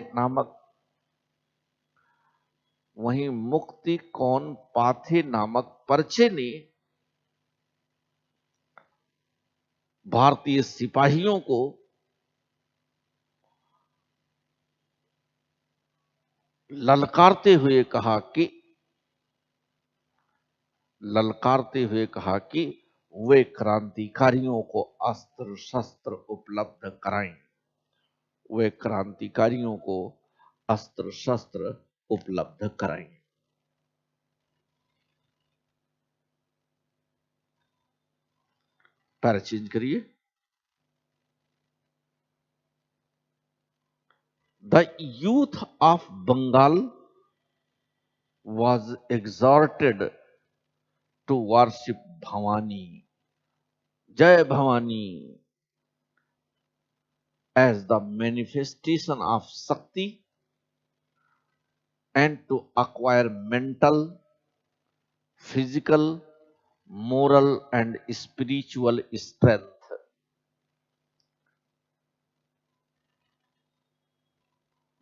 नामक पर्चे ने भारतीय सिपाहियों को ललकारते हुए कहा कि वे क्रांतिकारियों को अस्त्र शस्त्र उपलब्ध कराएं। पैरा चेंज करिए। The youth of Bengal was exhorted to worship Bhavani, Jai Bhavani, as the manifestation of Shakti and to acquire mental, physical moral and spiritual strength।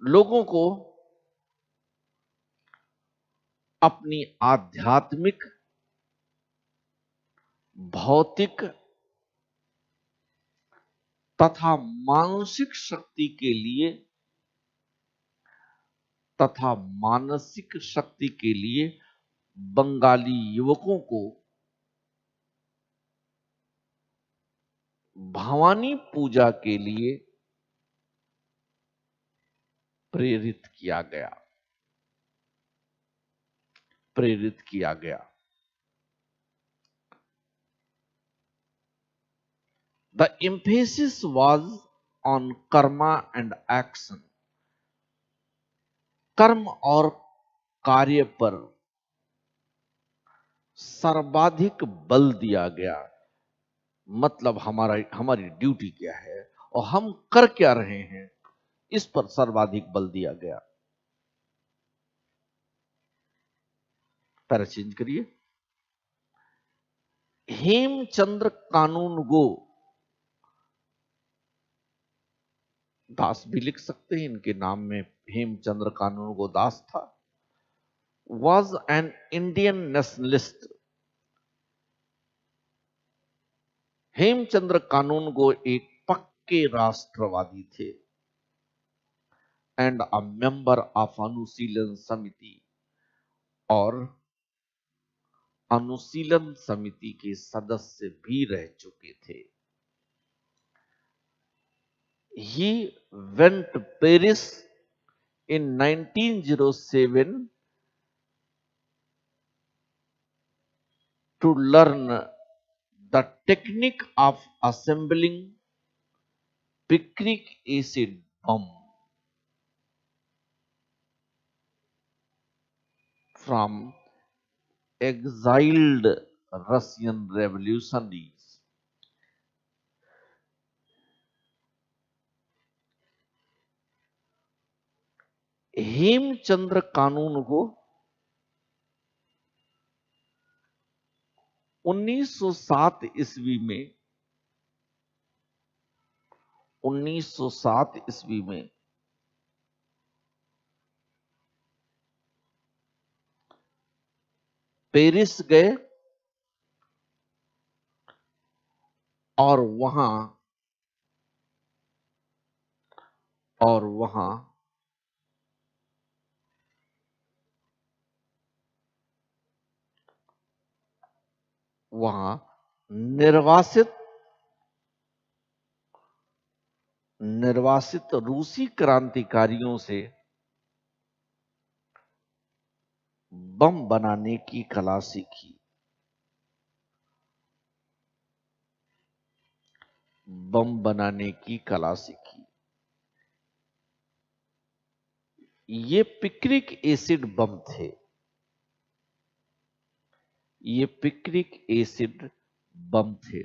लोगों को अपनी आध्यात्मिक, भौतिक तथा मानसिक शक्ति के लिए तथा मानसिक शक्ति के लिए बंगाली युवकों को भवानी पूजा के लिए प्रेरित किया गया। The emphasis was on karma and action। कर्म और कार्य पर सर्वाधिक बल दिया गया। मतलब हमारी ड्यूटी क्या है और हम कर क्या रहे हैं, इस पर सर्वाधिक बल दिया गया। पैरा चेंज करिए। हेमचंद्र कानून गो, दास भी लिख सकते हैं, इनके नाम में हेमचंद्र कानून गो दास था। Was an Indian nationalist. Hemchandra Kanungo एक पक्के राष्ट्रवादी थे। एंड अ मेंबर ऑफ अनुशीलन समिति, और अनुशीलन समिति के सदस्य भी रह चुके थे। He went to Paris in 1907 to learn the technique of assembling picric acid bomb from exiled Russian revolutionaries। Hemchandra कानून को 1907 ईस्वी में पेरिस गए और वहां निर्वासित रूसी क्रांतिकारियों से बम बनाने की कला सीखी। ये पिक्रिक एसिड बम थे।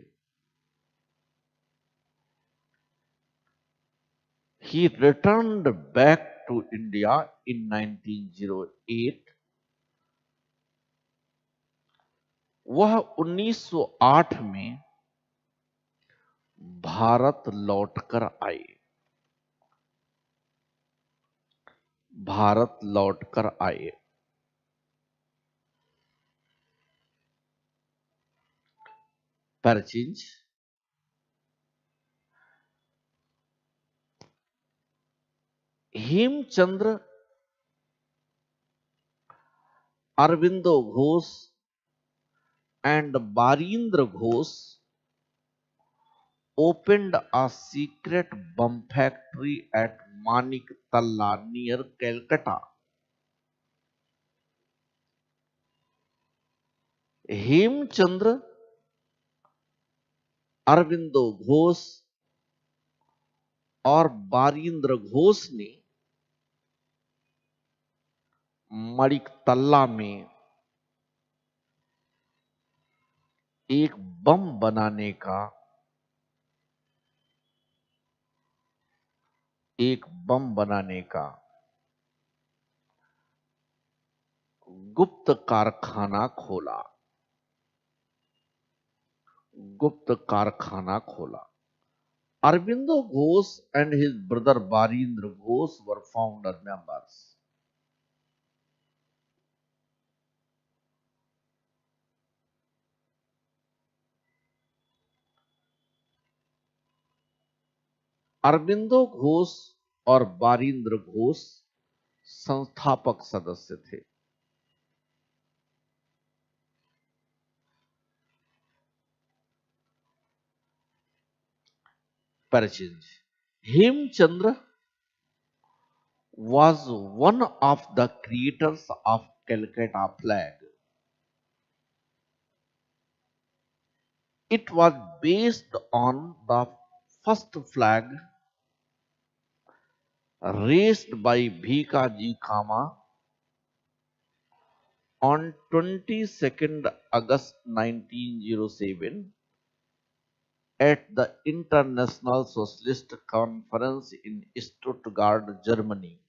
He returned back to India in 1908। वह 1908 में भारत लौटकर आए। पैराचेंज। Hemchandra Aurobindo Ghosh and Barindra Ghosh opened a secret bomb factory at Manik Talla near Calcutta। Hemchandra Aurobindo Ghosh और बारिंद्र घोष ने मणिकतल्ला में एक बम बनाने का गुप्त कारखाना खोला। गुप्त कारखाना खोला। Arvindo Ghosh and his brother Barindra Ghosh were founder members. Aurobindo Ghosh और बारिंद्र घोष संस्थापक सदस्य थे। Parichanj. Hemchandra was one of the creators of Calcutta flag. It was based on the first flag raised by Bhikaji Kama on 22nd August 1907 at the International Socialist Conference in Stuttgart, Germany.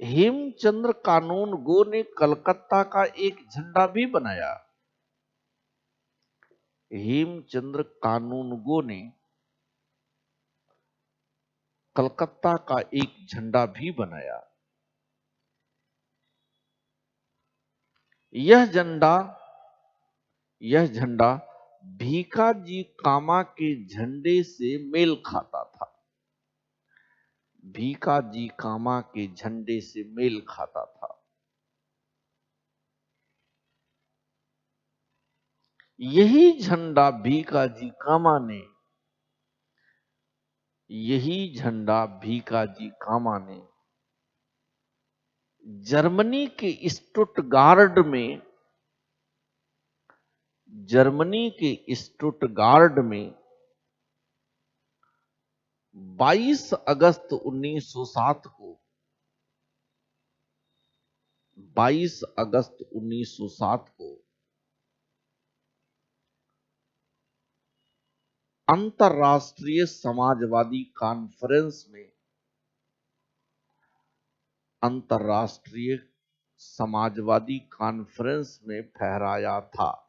Hemchandra कानून गो ने कलकत्ता का एक झंडा भी बनाया। हेमचंद्र कानून गो ने कलकत्ता का एक झंडा भी बनाया। यह झंडा भीकाजी कामा के झंडे से मेल खाता था। भीकाजी कामा के झंडे से मेल खाता था। यही झंडा भीकाजी कामा ने जर्मनी के स्टुटगार्ड में 22 अगस्त 1907 को अंतरराष्ट्रीय समाजवादी कॉन्फ्रेंस में फहराया था।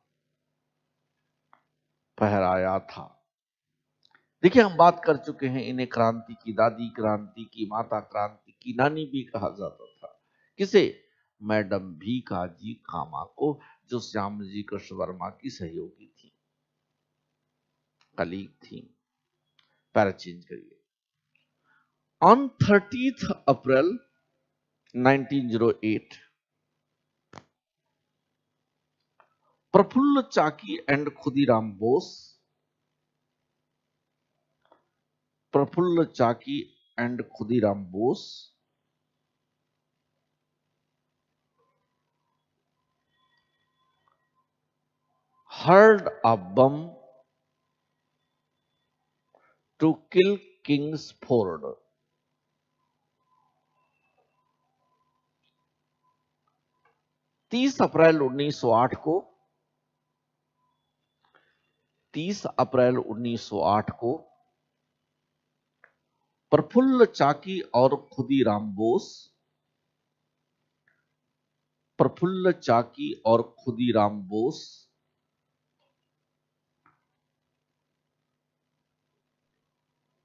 देखिए, हम बात कर चुके हैं, इन्हें क्रांति की दादी, क्रांति की माता, क्रांति की नानी भी कहा जाता था। किसे? मैडम भीकाजी कामा को, जो श्यामजी कृष्ण वर्मा की सहयोगी थी, कलीग थी। पैरा चेंज करिए। On 30th April 1908 Prafulla Chaki and Khudiram Bose heard a bomb to kill Kingsford. 30 अप्रैल 1908 को प्रफुल्ल चाकी और खुदीराम बोस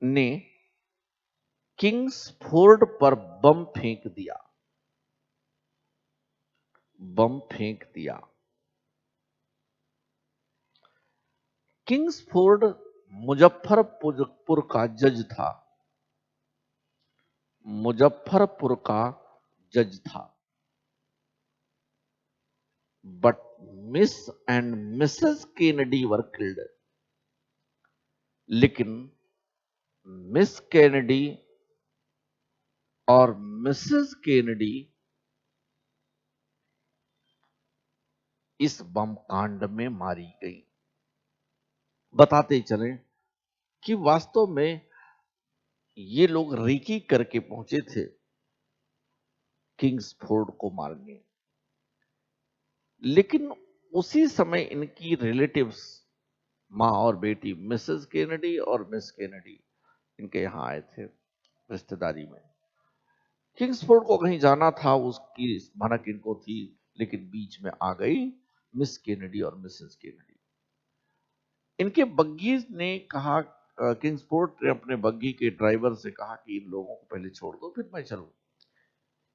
ने किंग्सफोर्ड पर बम फेंक दिया। किंग्सफोर्ड मुजफ्फरपुर का जज था। But miss and Mrs Kennedy were killed. लेकिन मिस केनेडी और मिसेस केनेडी इस बम कांड में मारी गई। बताते चलें कि वास्तव में ये लोग रेकी करके पहुंचे थे किंग्सफोर्ड को मारने, लेकिन उसी समय इनकी रिलेटिव्स, माँ और बेटी मिसेस केनेडी और मिस केनेडी, इनके यहां आए थे रिश्तेदारी में। किंग्सफोर्ड को कहीं जाना था, उसकी भनक इनको थी, लेकिन बीच में आ गई मिस केनेडी और मिसेस केनेडी। इनके बग्गी ने कहा, किंग्सफोर्ड ने अपने बग्गी के ड्राइवर से कहा कि इन लोगों को पहले छोड़ दो फिर मैं चलूं।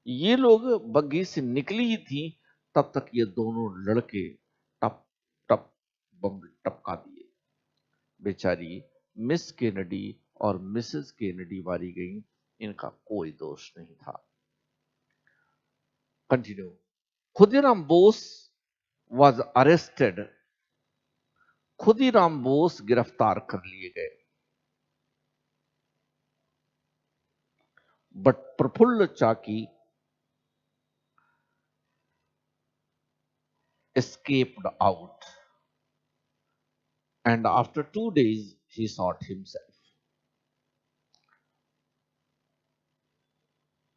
ये लोग बग्गी से निकली ही थी, तब तक ये दोनों लड़के टप टप बम टपका दिए। बेचारी मिस केनेडी और मिसेस केनेडी मारी गई, इनका कोई दोष नहीं था। Continue. Khudiram Bose was arrested. Khudiram Bose गिरफ्तार कर लिए गए, but Prafulla Chaki escaped out, and after 2 days he shot himself.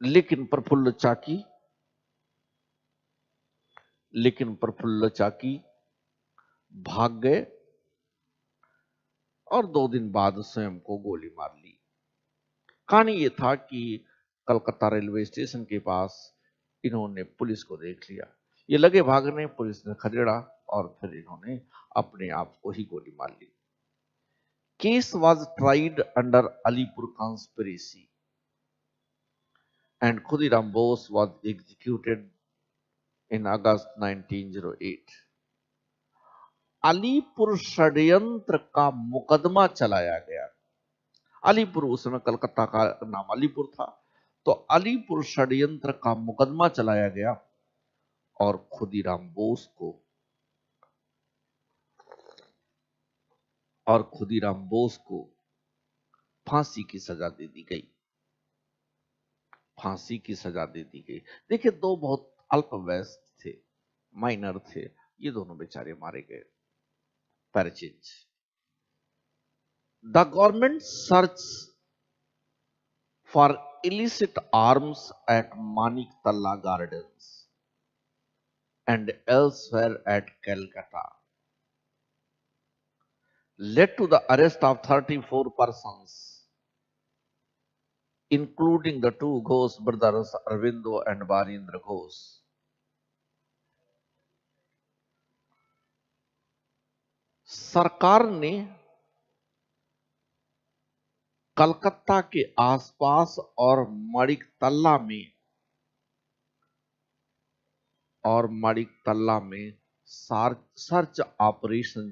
लेकिन प्रफुल्ल चाकी भाग गए और 2 दिन बाद स्वयं को गोली मार ली। कहानी ये था कि कलकत्ता रेलवे स्टेशन के पास इन्होंने पुलिस को देख लिया, ये लगे भागने, पुलिस ने खदेड़ा और फिर इन्होंने अपने आप को ही गोली मार ली। Case was tried under Alipur conspiracy and Khudiram Bose was executed in August 1908. Alipur षड्यंत्र का मुकदमा चलाया गया। अलीपुर उस समय कलकत्ता का नाम अलीपुर था, तो अलीपुर षड्यंत्र का मुकदमा चलाया गया और खुदीराम बोस को फांसी की सजा दे दी गई। फांसी की सजा दे दी गई। देखिए, दो बहुत अल्प वयस्क थे, माइनर थे, ये दोनों बेचारे मारे गए। Para change. The government search for illicit arms at Maniktallah Gardens and elsewhere at Calcutta led to the arrest of 34 persons, including the two Ghosh brothers Arvindo and Barindra Ghosh. सरकार ने कलकत्ता के आसपास और माणिकतल्ला में सर्च ऑपरेशन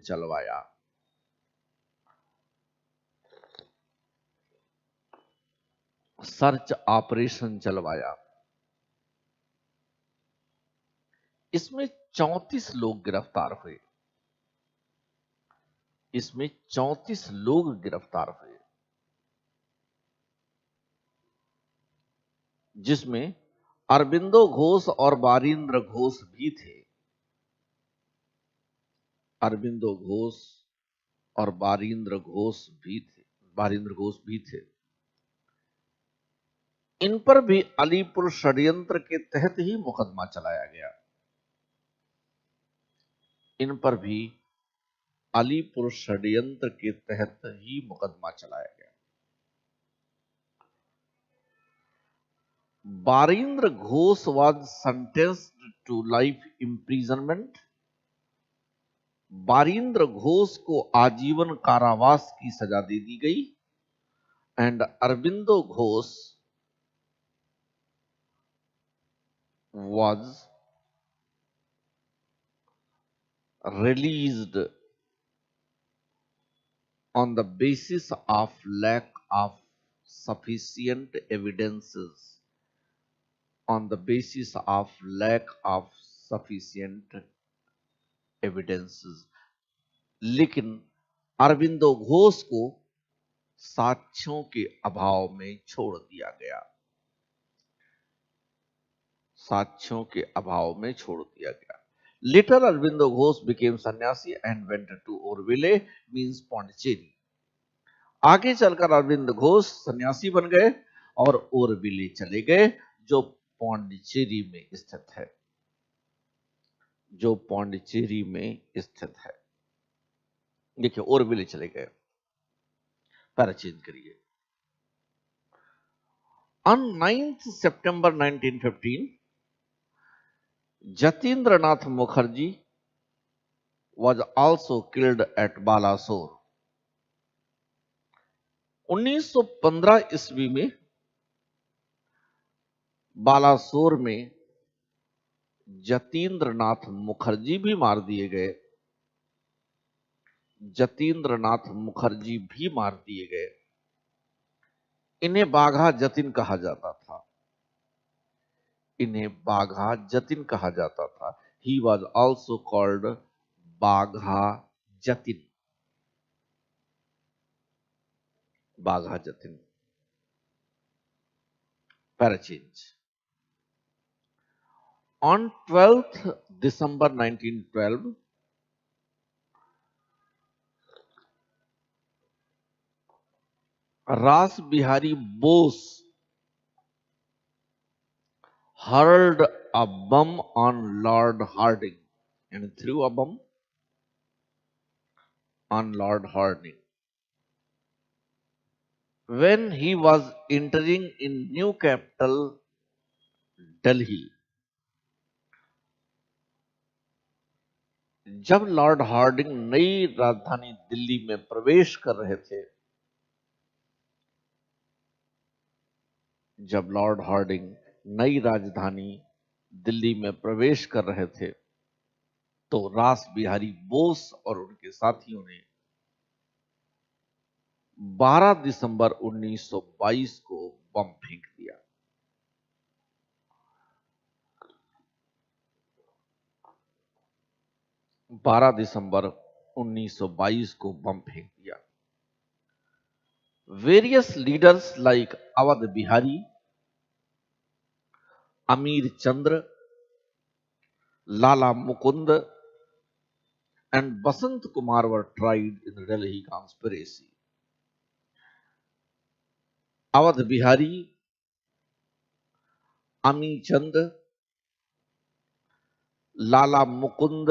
चलवाया। इसमें 34 लोग गिरफ्तार हुए। जिसमें अरविंदो घोष और बारिंद्र घोष भी थे। बारिंद्र घोष भी थे। इन पर भी अलीपुर षड्यंत्र के तहत ही मुकदमा चलाया गया। Barindra Ghosh was sentenced to life imprisonment. Barindra Ghosh को आजीवन कारावास की सजा दे दी गई। And Aurobindo Ghosh was released on the basis of lack of sufficient evidences. लेकिन अरविंदो घोष को साक्ष्यों के अभाव में छोड़ दिया गया। Later Arvindo Ghosh became sannyasi and went to Orville, means Pondicherry. आगे चलकर अरविंद घोष सन्यासी बन गए और ओरविले चले गए, जो पौंडीचेरी में स्थित है। देखिए, ओरविले चले गए। पैरा चेंज करिए। On 9th September 1915, Jatindranath Mukherjee was also killed at Balasore. 1915 ईस्वी में बालासोर में जतीन्द्रनाथ मुखर्जी भी मार दिए गए। जतीन्द्रनाथ मुखर्जी भी मार दिए गए। इन्हें बाघा जतिन कहा जाता था। इन्हें बाघा जतिन कहा जाता था। He was also called Wagah Jatin. Wagah Jatin. Parachange. On 12th December 1912, रास Bihari Bose hurled a bomb on Lord Harding and threw a bomb on Lord Harding when he was entering in new capital Delhi. जब Lord Hardinge नई राजधानी दिल्ली में प्रवेश कर रहे थे, जब लॉर्ड हार्डिंग नई राजधानी दिल्ली में प्रवेश कर रहे थे, तो रास बिहारी बोस और उनके साथियों ने 12 दिसंबर 1922 को बम फेंक दिया। 12 दिसंबर 1922 को बम फेंक दिया। Various leaders like Awadh Bihari, अमीर चंद्र, लाला Mukund and Basant Kumar were tried in the Delhi conspiracy. Awadh Bihari, Ami Chand, लाला मुकुंद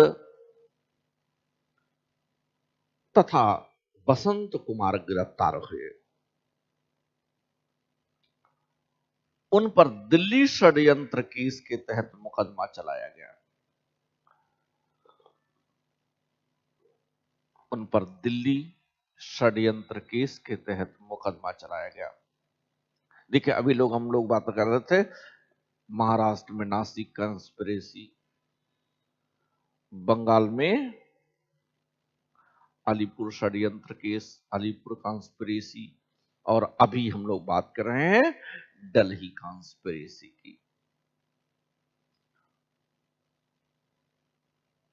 तथा बसंत कुमार गिरफ्तार हुए। उन पर दिल्ली षड्यंत्र केस के तहत मुकदमा चलाया गया। उन पर दिल्ली षड्यंत्र केस के तहत मुकदमा चलाया गया। देखिए, अभी हम लोग बात कर रहे थे महाराष्ट्र में नासिक कंस्पिरेसी, बंगाल में अलीपुर षड्यंत्र केस, अलीपुर कंस्पिरेसी, और अभी हम लोग बात कर रहे हैं दिल्ली कंस्पिरेसी की।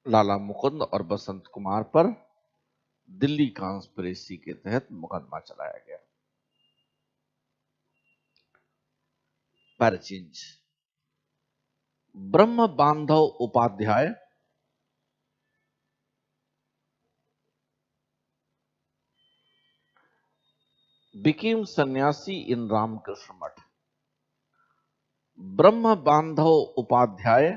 लाला मुकुंद और बसंत कुमार पर दिल्ली कंस्पिरेसी के तहत मुकदमा चलाया गया। पैराचेंज। ब्रह्म बांधव उपाध्याय became सन्यासी इन रामकृष्ण मठ। ब्रह्म बांधव उपाध्याय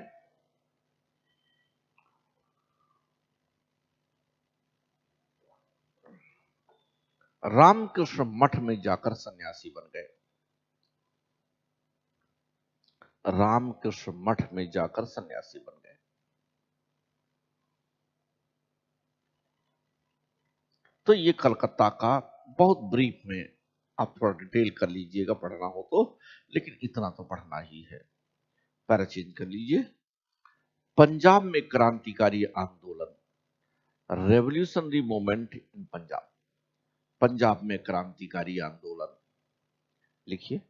रामकृष्ण मठ में जाकर सन्यासी बन गए। रामकृष्ण मठ में जाकर सन्यासी बन गए। तो ये कलकत्ता का बहुत ब्रीफ में, आप थोड़ा डिटेल कर लीजिएगा पढ़ना हो तो, लेकिन इतना तो पढ़ना ही है। पैराचेंज कर लीजिए। पंजाब में क्रांतिकारी आंदोलन, revolutionary movement in Punjab. Punjab में क्रांतिकारी आंदोलन लिखिए।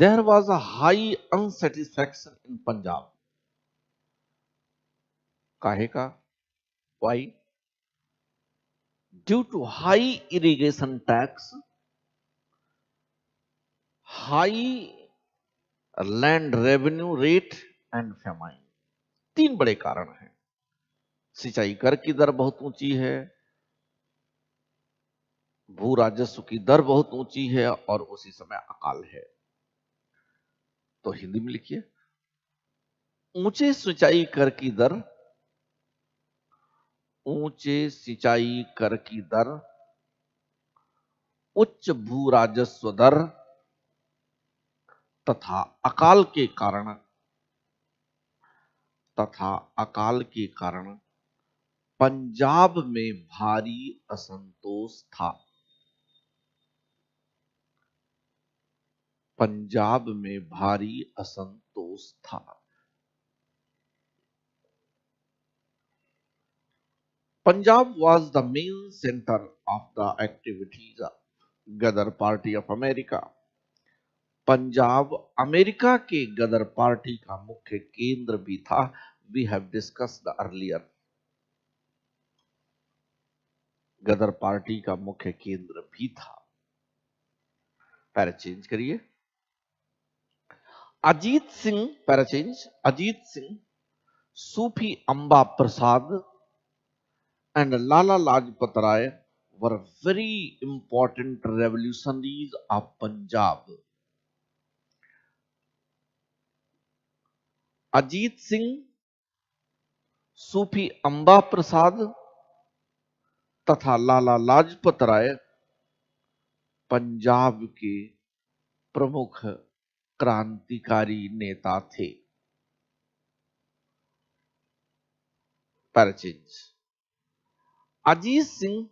There was a high unsatisfaction in Punjab. काहे का? Why? Due to high irrigation tax, high land revenue rate and famine. तीन बड़े कारण हैं। सिंचाई कर की दर बहुत ऊंची है, भू राजस्व की दर बहुत ऊंची है, और उसी समय अकाल है। तो हिंदी में लिखिए। ऊंचे सिंचाई कर की दर, ऊंचे सिंचाई कर की दर, उच्च भू राजस्व दर तथा अकाल के कारण तथा अकाल के कारण पंजाब में भारी असंतोष था। पंजाब में भारी असंतोष था। Punjab was the main center of the activities of Ghadar party of America. Punjab America के गदर पार्टी का मुख्य केंद्र भी था। We have discussed earlier. Ghadar party का मुख्य केंद्र भी था। पैरा चेंज करिए। Ajit Singh, para change, Ajit Singh, Sufi Amba Prasad and Lala Lajpat Rai were very important revolutionaries of Punjab. Ajit Singh, Sufi Amba Prasad तथा लाला लाजपत राय पंजाब के प्रमुख क्रांतिकारी नेता थे। पैराचेंज। Ajit Singh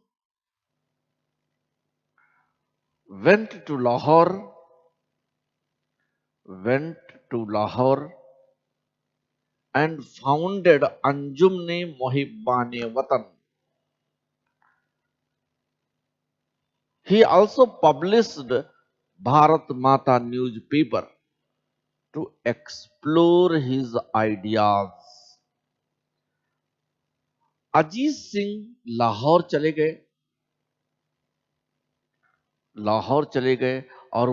went to Lahore and founded अंजुमने मोहिब्बाने वतन। He also published Bharat Mata newspaper to explore his ideas। Ajit Singh Lahore चले गए, और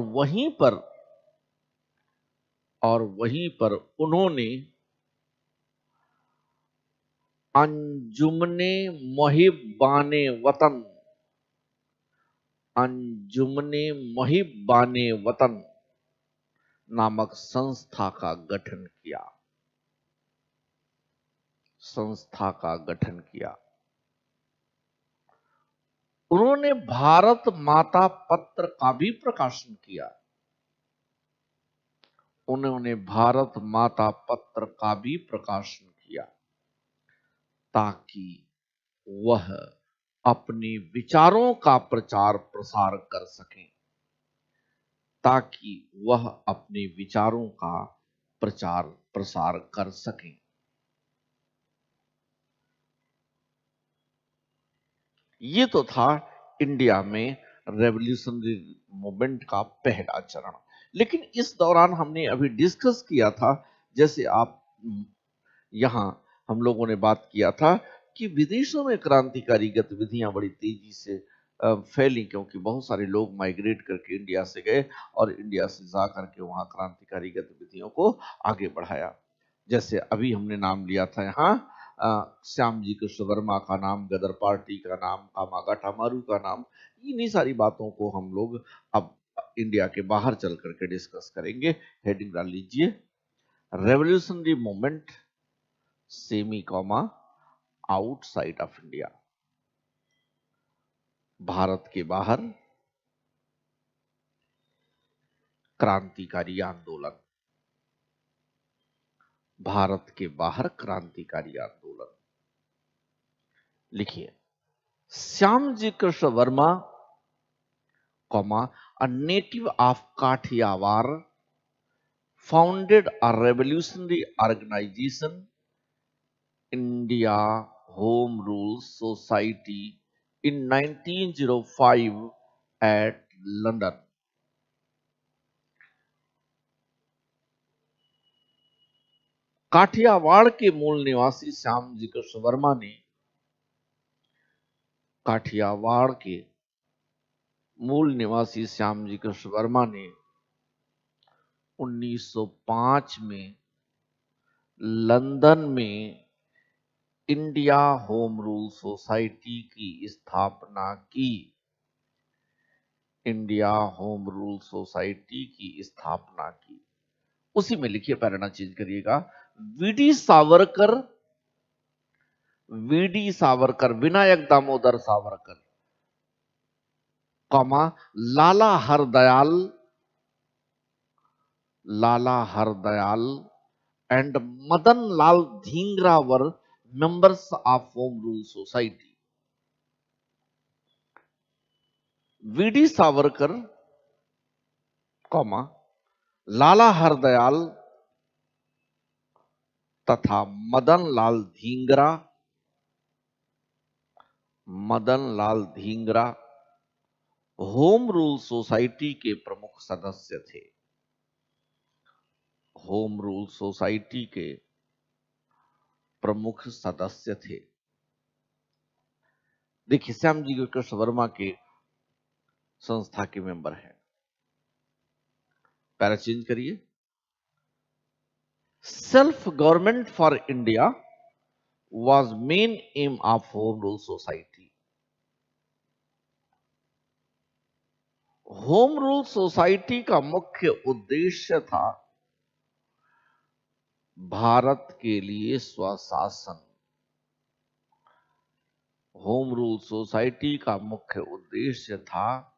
वहीं पर उन्होंने अंजुमने मोहिब्बाने वतन, अंजुमने मोहिब्बाने वतन नामक संस्था का गठन किया। उन्होंने भारत माता पत्र का भी प्रकाशन किया। ताकि वह अपने विचारों का प्रचार प्रसार कर सकें। ये तो था इंडिया में रेवोल्यूशनरी मूवमेंट का पहला चरण। लेकिन इस दौरान हमने अभी डिस्कस किया था, जैसे आप यहां हम लोगों ने बात किया था कि विदेशों में क्रांतिकारी गतिविधियां बड़ी तेजी से फैली, क्योंकि बहुत सारे लोग माइग्रेट करके इंडिया से गए और इंडिया से जा करके वहां क्रांतिकारी गतिविधियों को आगे बढ़ाया। जैसे अभी हमने नाम लिया था यहाँ श्याम जी कृष्ण वर्मा का नाम, गदर पार्टी का नाम, कामागाटा मारू का नाम। इन्हीं सारी बातों को हम लोग अब इंडिया के बाहर चल करके डिस्कस करेंगे। हेडिंग डाल लीजिए, revolutionary movement semi comma outside of India. Bharat के बाहर क्रांतिकारी आंदोलन, भारत के बाहर क्रांतिकारी आंदोलन। लिखिए, Shyam ji Krishna Verma, a native of Kathiawar, founded a revolutionary organization, India Home Rule Society, in 1905 at London। Kathiawar के मूल निवासी श्याम जी कृष्ण वर्मा ने, काठियावाड़ के मूल निवासी श्याम जी कृष्ण वर्मा ने 1905 में लंदन में इंडिया होम रूल सोसाइटी की स्थापना की। इंडिया होम रूल सोसाइटी की स्थापना की। उसी में लिखिए, पैराना चेंज करिएगा, V D Savarkar, Vinayak Damodar Savarkar, Lala Hardayal and Madan Lal Dhingra were members of Home Rule Society. V.D. Savarkar, लाला हरदयाल तथा Madan Lal Dhingra home rule society के प्रमुख सदस्य थे। होम रूल सोसाइटी के प्रमुख सदस्य थे। देखिए, श्याम जी कृष्ण वर्मा के संस्था के मेंबर हैं। पैरा चेंज करिए। Self government for India was main M of home rule society. Home rule society का मुख्य उद्देश्य था भारत के लिए स्वशासन। होम रूल सोसाइटी का मुख्य उद्देश्य था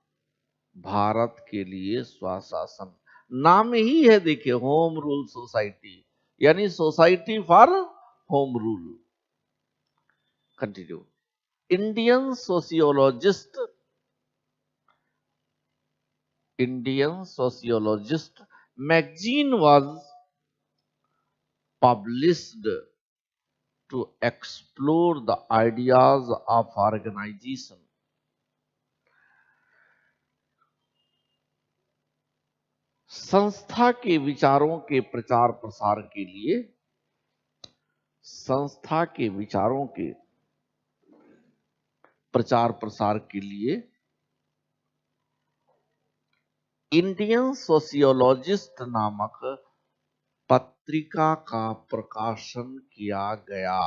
भारत के लिए स्वशासन। नाम ही है, देखिए, होम रूल सोसाइटी, यानी society for home rule. Continue. Indian sociologist magazine was published to explore the ideas of organization. संस्था के विचारों के प्रचार प्रसार के लिए, संस्था के विचारों के प्रचार प्रसार के लिए इंडियन सोशियोलॉजिस्ट नामक पत्रिका का प्रकाशन किया गया।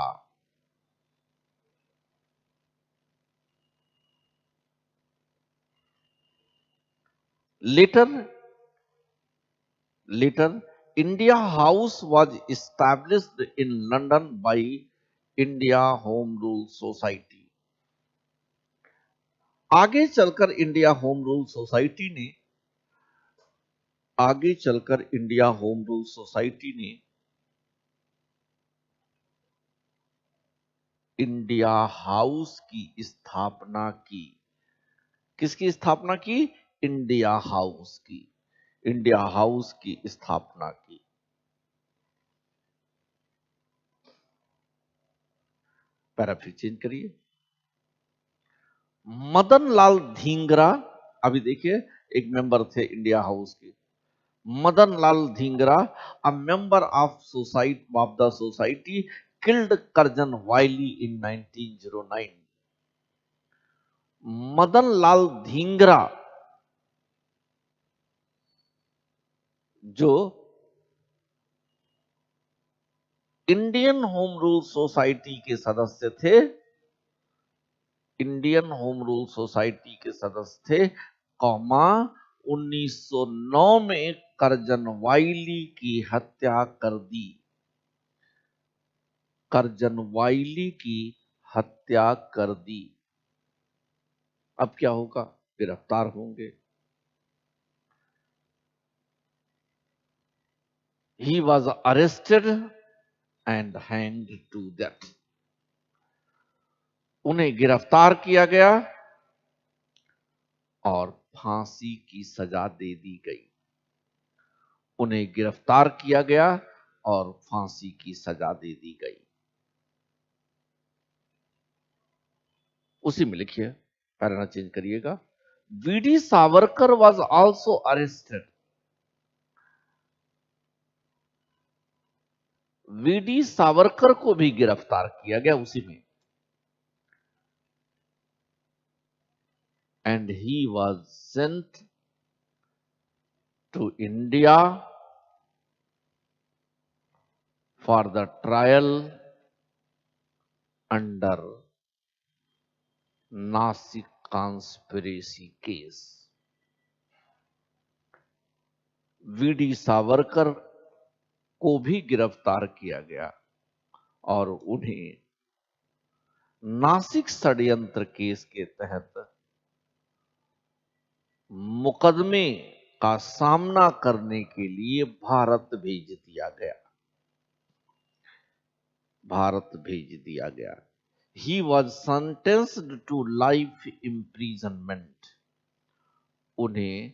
Later, India House was established in London by India Home Rule Society. आगे चलकर इंडिया होम रूल सोसाइटी ने इंडिया हाउस की स्थापना की। किसकी स्थापना की? इंडिया हाउस की स्थापना की। पैराफ्री चेंज करिए। मदन लाल धींगरा, अभी देखिए, एक मेंबर थे इंडिया हाउस के। Madan Lal Dhingra, a member of the society, killed Curzon Wyllie in 1909। Madan Lal Dhingra जो इंडियन होम रूल सोसाइटी के सदस्य थे, 1909 में कर्जन वाइली की हत्या कर दी। अब क्या होगा? गिरफ्तार होंगे। He was arrested and hanged to death. उन्हें गिरफ्तार किया गया और फांसी की सजा दे दी गई। उन्हें गिरफ्तार किया गया और फांसी की सजा दे दी गई। उसी में लिखिए, पैराग्राफ चेंज करिएगा। V D Savarkar was also arrested. V D Savarkar को भी गिरफ्तार किया गया उसी में। And he was sent to India for the trial under Nashik conspiracy case. V D Savarkar को भी गिरफ्तार किया गया और उन्हें नासिक षड्यंत्र केस के तहत मुकदमे का सामना करने के लिए भारत भेज दिया गया। भारत भेज दिया गया। He was sentenced to life imprisonment. उन्हें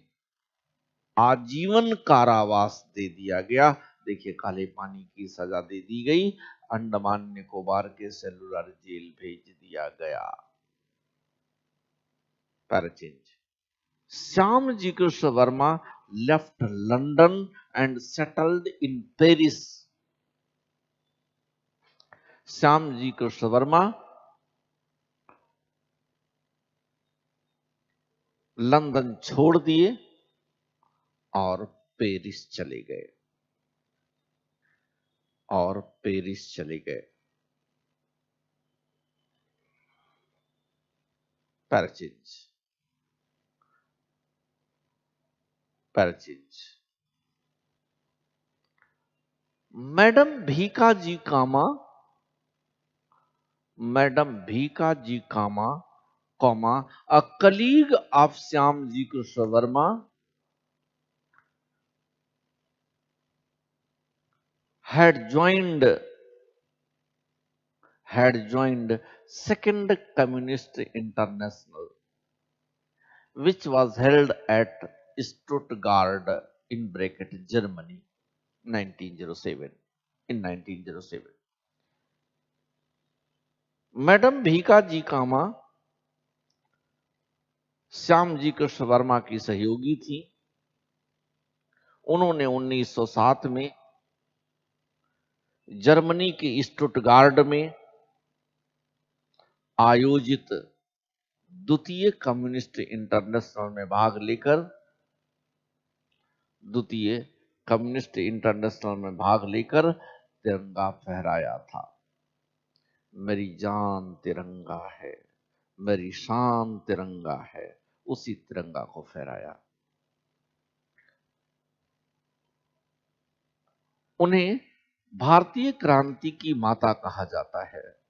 आजीवन कारावास दे दिया गया। देखिए, काले पानी की सजा दे दी गई, अंडमान निकोबार के सेलुलर जेल भेज दिया गया। Para change. Shyamji Krishna Varma left London and settled in Paris. Shyamji Krishna Varma London छोड़ दिए और पेरिस चले गए। Para change. Madam Bhikaji Cama a colleague of Shyamji Krishna Verma, had joined Second Communist International, which was held at Stuttgart (Germany) 1907 in 1907. Madam Bhikaji कामा श्यामजी कृष्ण वर्मा की सहयोगी थी। उन्होंने 1907 में जर्मनी के स्टुटगार्ड में आयोजित द्वितीय कम्युनिस्ट इंटरनेशनल में भाग लेकर तिरंगा फहराया था। मेरी जान तिरंगा है, मेरी शान तिरंगा है, उसी तिरंगा को फहराया। उन्हें भारतीय क्रांति की माता कहा जाता है।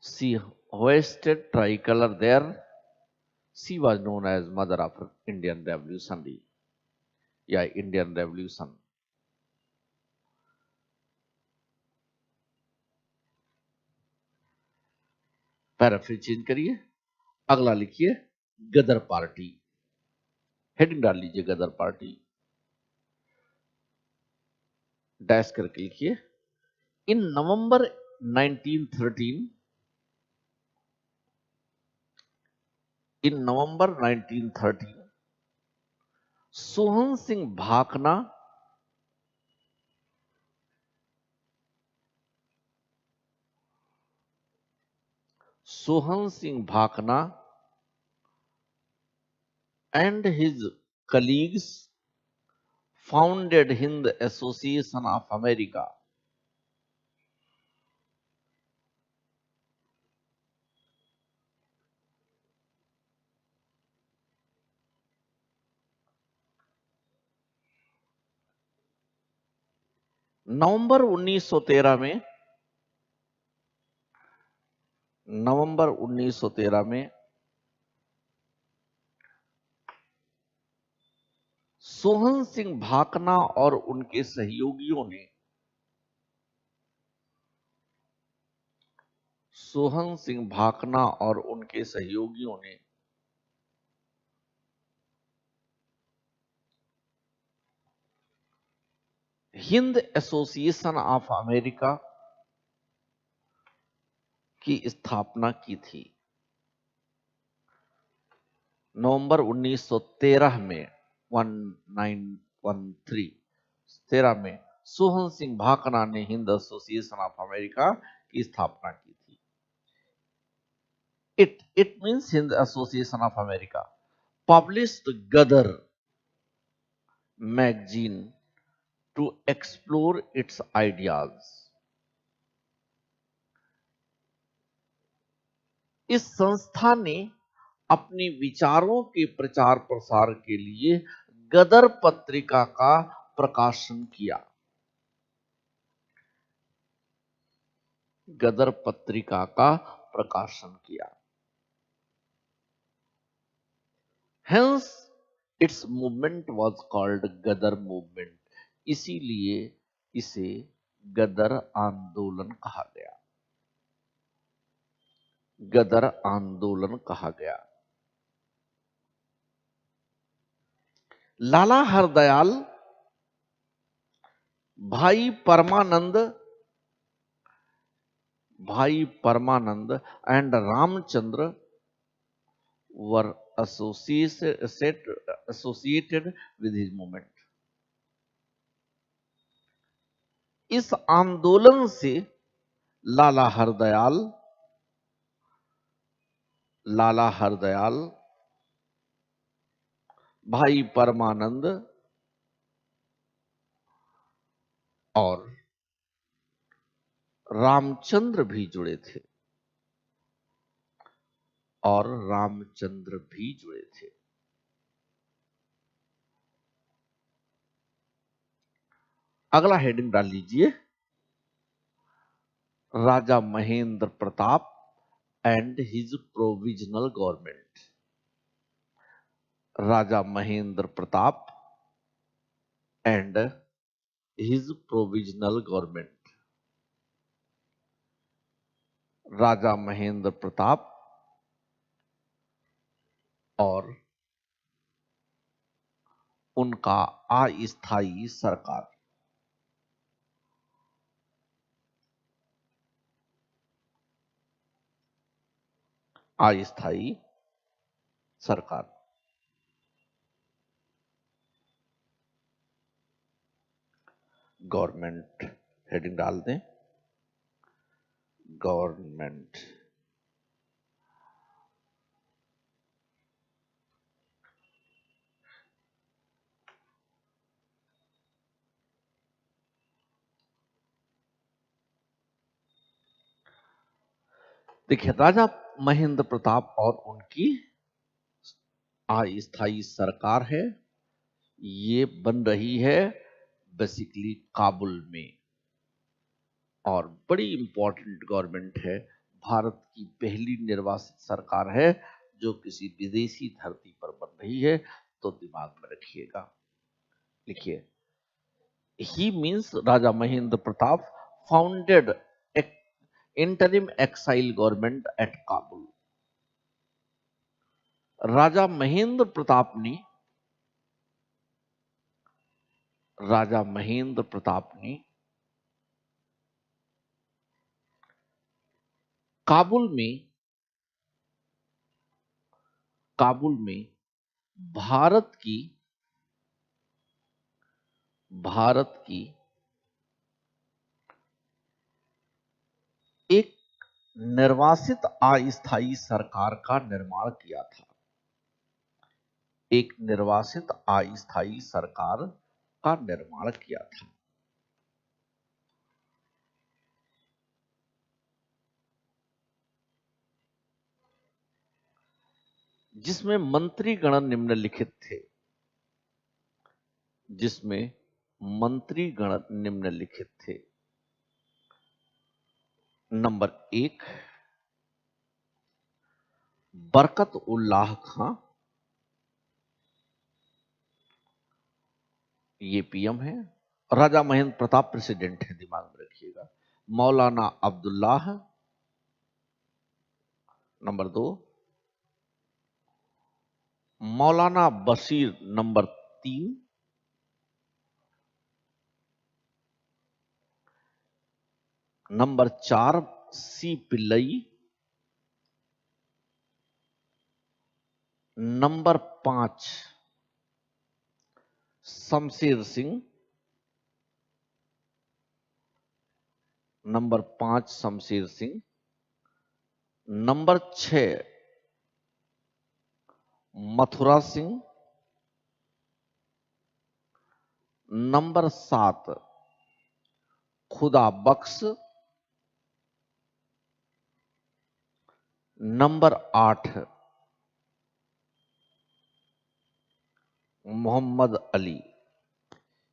She hoisted tricolor there. She was known as mother of Indian Revolution या इंडियन रेवोल्यूशन। पैराफ्रेज चेंज करिए, अगला लिखिए गदर पार्टी। हेडिंग डाल लीजिए गदर पार्टी, डैश करके लिखिए। इन नवंबर 1913 Sohan Singh Bhakna and his colleagues founded Hind Association of America. नवंबर 1913 में सोहन सिंह भाकना और उनके सहयोगियों ने हिंद एसोसिएशन ऑफ अमेरिका की स्थापना की थी। नवंबर 1913 में 13 में सोहन सिंह भाकना ने हिंद एसोसिएशन ऑफ अमेरिका की स्थापना की थी। It means Hind Association of America published Gadar magazine to explore its ideas. इस संस्था ने अपने विचारों के प्रचार प्रसार के लिए गदर पत्रिका का प्रकाशन किया। Hence, its movement was called Gadar movement. इसीलिए इसे गदर आंदोलन कहा गया। गदर आंदोलन कहा गया। Lala Hardayal, Bhai Parmanand and Ramchandra were associated with his movement। इस आंदोलन से लाला हरदयाल, भाई परमानंद और रामचंद्र भी जुड़े थे। अगला हेडिंग डाल लीजिए, Raja Mahendra Pratap and his provisional government. Raja Mahendra Pratap and his provisional government. Raja Mahendra Pratap और उनका अस्थायी सरकार। अस्थायी सरकार। गवर्नमेंट हेडिंग डाल दें, गवर्नमेंट। देखिए, राजा महेंद्र प्रताप और उनकी अस्थायी सरकार है, ये बन रही है बेसिकली काबुल में, और बड़ी इंपॉर्टेंट गवर्नमेंट है। भारत की पहली निर्वासित सरकार है जो किसी विदेशी धरती पर बन रही है, तो दिमाग में रखिएगा। लिखिए, he means Raja Mahendra Pratap founded interim exile government at Kabul. Raja Mahendra Pratap ने काबुल में भारत की एक निर्वासित अस्थायी सरकार का निर्माण किया था। एक निर्वासित अस्थायी सरकार का निर्माण किया था, जिसमें मंत्रीगण निम्नलिखित थे। नंबर 1, बरकत उल्लाह खां, ये पीएम है। राजा महेंद्र प्रताप प्रेसिडेंट है, दिमाग में रखिएगा। मौलाना Abdullah, number 2। Maulana Bashir, number 3। Number 4, C Pillai. Number 5, Shamsher Singh. Number 5, Shamsher Singh. Number 6, Mathura Singh. Number 7, Khuda बख्श। नंबर 8, मोहम्मद अली।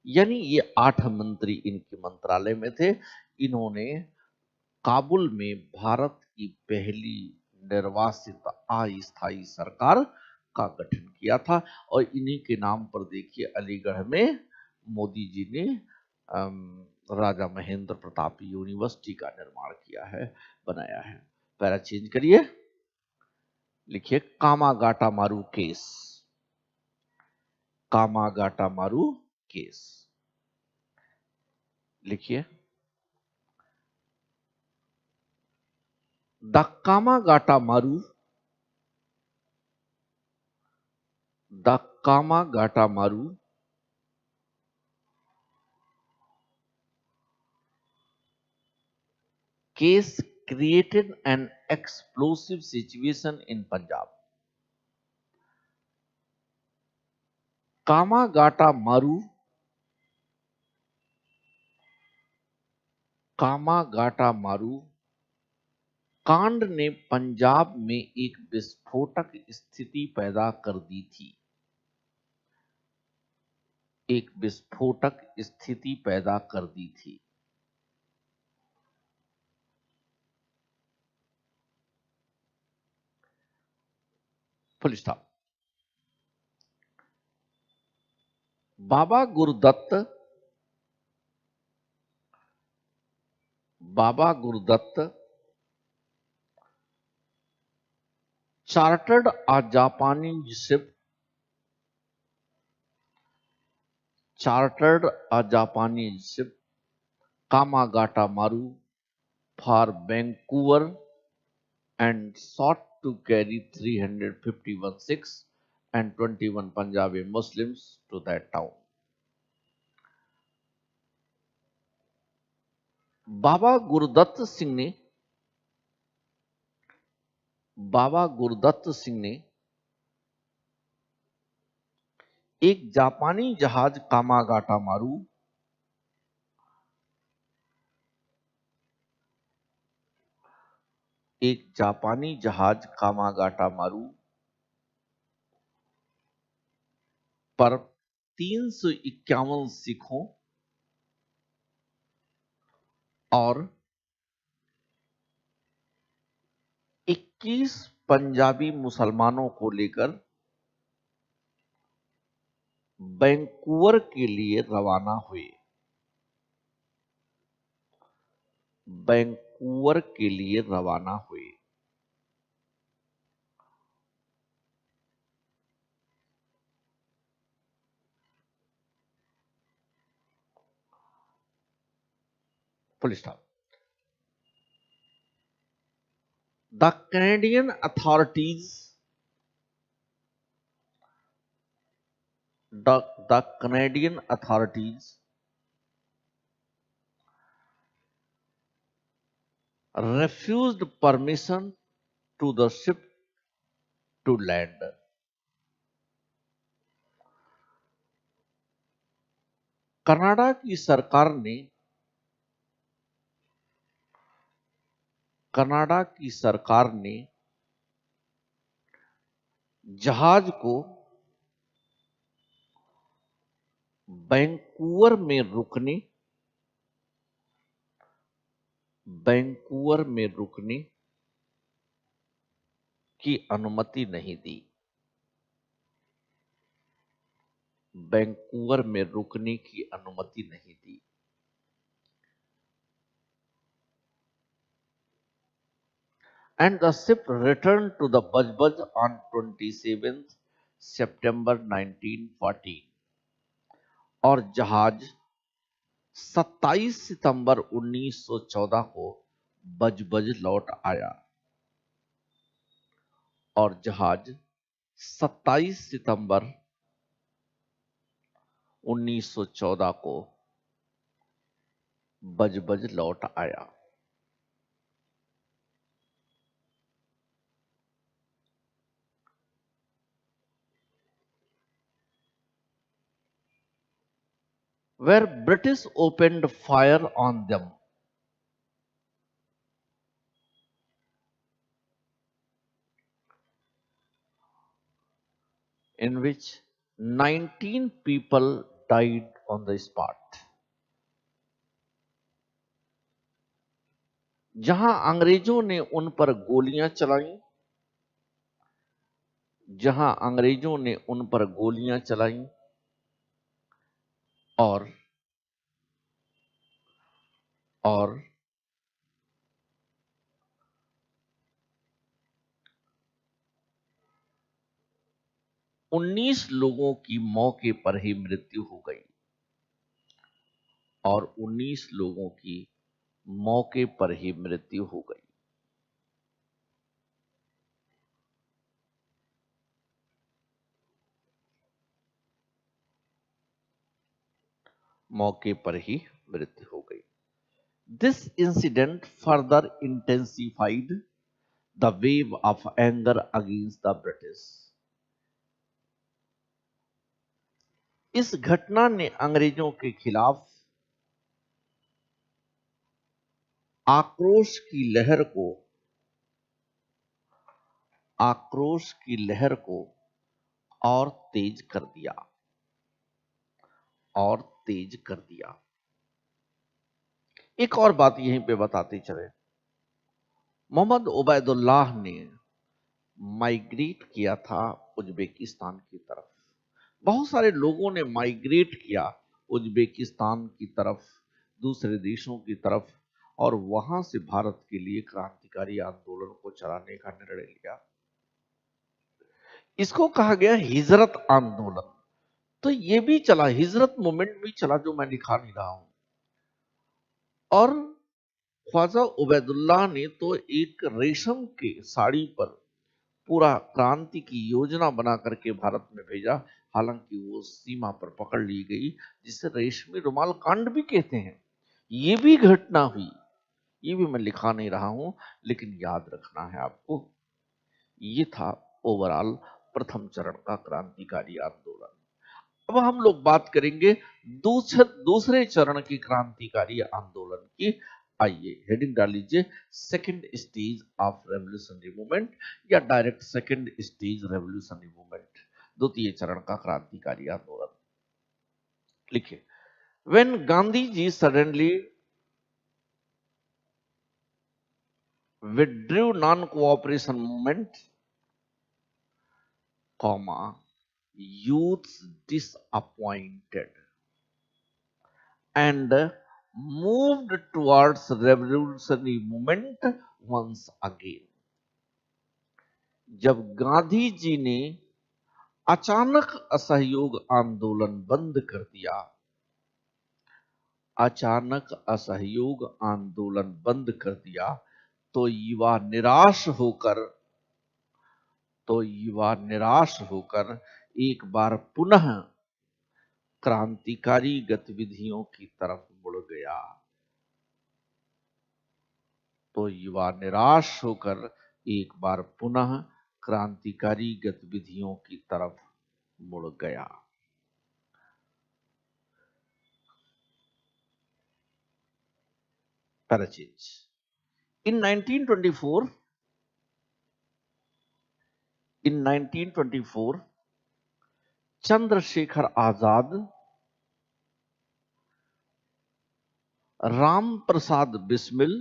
यानी ये 8 मंत्री इनके मंत्रालय में थे। इन्होंने काबुल में भारत की पहली निर्वासित अस्थायी सरकार का गठन किया था, और इन्हीं के नाम पर देखिए अलीगढ़ में मोदी जी ने राजा महेंद्र प्रताप यूनिवर्सिटी का निर्माण किया है, बनाया है। पैरा चेंज करिए, लिखिए कामागाटा मारू केस। कामागाटा मारू केस लिखिए। द कामागाटा मारू, द कामागाटा मारू case created an explosive situation in Punjab. कामागाटा मारू, कामागाटा मारू कांड ने पंजाब में एक विस्फोटक स्थिति पैदा कर दी थी। एक विस्फोटक स्थिति पैदा कर दी थी। Full stop. Baba Gurudutt, Baba Gurudutt chartered a Japanese ship, chartered a Japanese ship Kamagata Maru for Vancouver and sought to carry 351 Sikhs and 21 Punjabi Muslims to that town. बाबा गुरुदत्त सिंह ने, बाबा गुरुदत्त सिंह ने एक जापानी जहाज कामागाटा मारू एक जापानी जहाज कामागाटा मारू पर 351 सिखों और 21 पंजाबी मुसलमानों को लेकर वैंकूवर के लिए रवाना हुए। वैंकूवर के लिए रवाना हुए। Full stop. The Canadian authorities, the Canadian authorities refused permission to the ship to land. Canada की सरकार ने, कनाडा की सरकार ने जहाज को वैंकूवर में रुकने, वैंकूवर में रुकने की अनुमति नहीं दी। वैंकूवर में रुकने की अनुमति नहीं दी। And the ship returned to the Bajbaj on 27th September 1914 और जहाज 27 सितंबर 1914 को बजबज लौट आया। और जहाज 27 सितंबर 1914 को बजबज लौट आया। Where British opened fire on them, in which 19 people died on the spot. जहां अंग्रेजों ने उन पर गोलियां चलाई, जहां अंग्रेजों ने उन पर गोलियां चलाई और और 19 लोगों की मौके पर ही मृत्यु हो गई और 19 लोगों की मौके पर ही मृत्यु हो गई। मौके पर ही मृत्यु हो गई। This incident further intensified the wave of anger against the British. इस घटना ने अंग्रेजों के खिलाफ आक्रोश की लहर को और तेज कर दिया। एक और बात यहीं पे बताते चले, मोहम्मद उबैदुल्लाह ने माइग्रेट किया था उज्बेकिस्तान की तरफ। बहुत सारे लोगों ने माइग्रेट किया उज्बेकिस्तान की तरफ, दूसरे देशों की तरफ, और वहां से भारत के लिए क्रांतिकारी आंदोलन को चलाने का निर्णय लिया। इसको कहा गया हिजरत आंदोलन। तो ये भी चला, हिजरत मूवमेंट भी चला, जो मैं दिखा नहीं रहा हूं। और ख्वाजा उबैदुल्लाह ने तो एक रेशम के साड़ी पर पूरा क्रांति की योजना बना करके भारत में भेजा। हालांकि वो सीमा पर पकड़ ली गई, जिसे रेशमी रुमाल कांड भी कहते हैं। ये भी घटना हुई, ये भी मैं लिखा नहीं रहा हूं, लेकिन याद रखना है आपको। ये था ओवरऑल प्रथम चरण का क्रांतिकारी आंदोलन। अब हम लोग बात करेंगे दूसरे चरण की क्रांतिकारी आंदोलन की। आइए हेडिंग डाल लीजिए, second stage of revolutionary movement, या direct second stage revolutionary movement, द्वितीय चरण का क्रांतिकारी आंदोलन। लिखिए, when Gandhi ji suddenly withdrew non-cooperation movement, youths disappointed and moved towards revolutionary movement once again. जब गांधी जी ने अचानक असहयोग आंदोलन बंद कर दिया, तो युवा निराश होकर एक बार पुनः क्रांतिकारी गतिविधियों की तरफ मुड़ गया। तो युवा निराश होकर एक बार पुनः क्रांतिकारी गतिविधियों की तरफ मुड़ गया। पैराचेज। In 1924, Chandrashekhar Azad, Ram Prasad Bismil,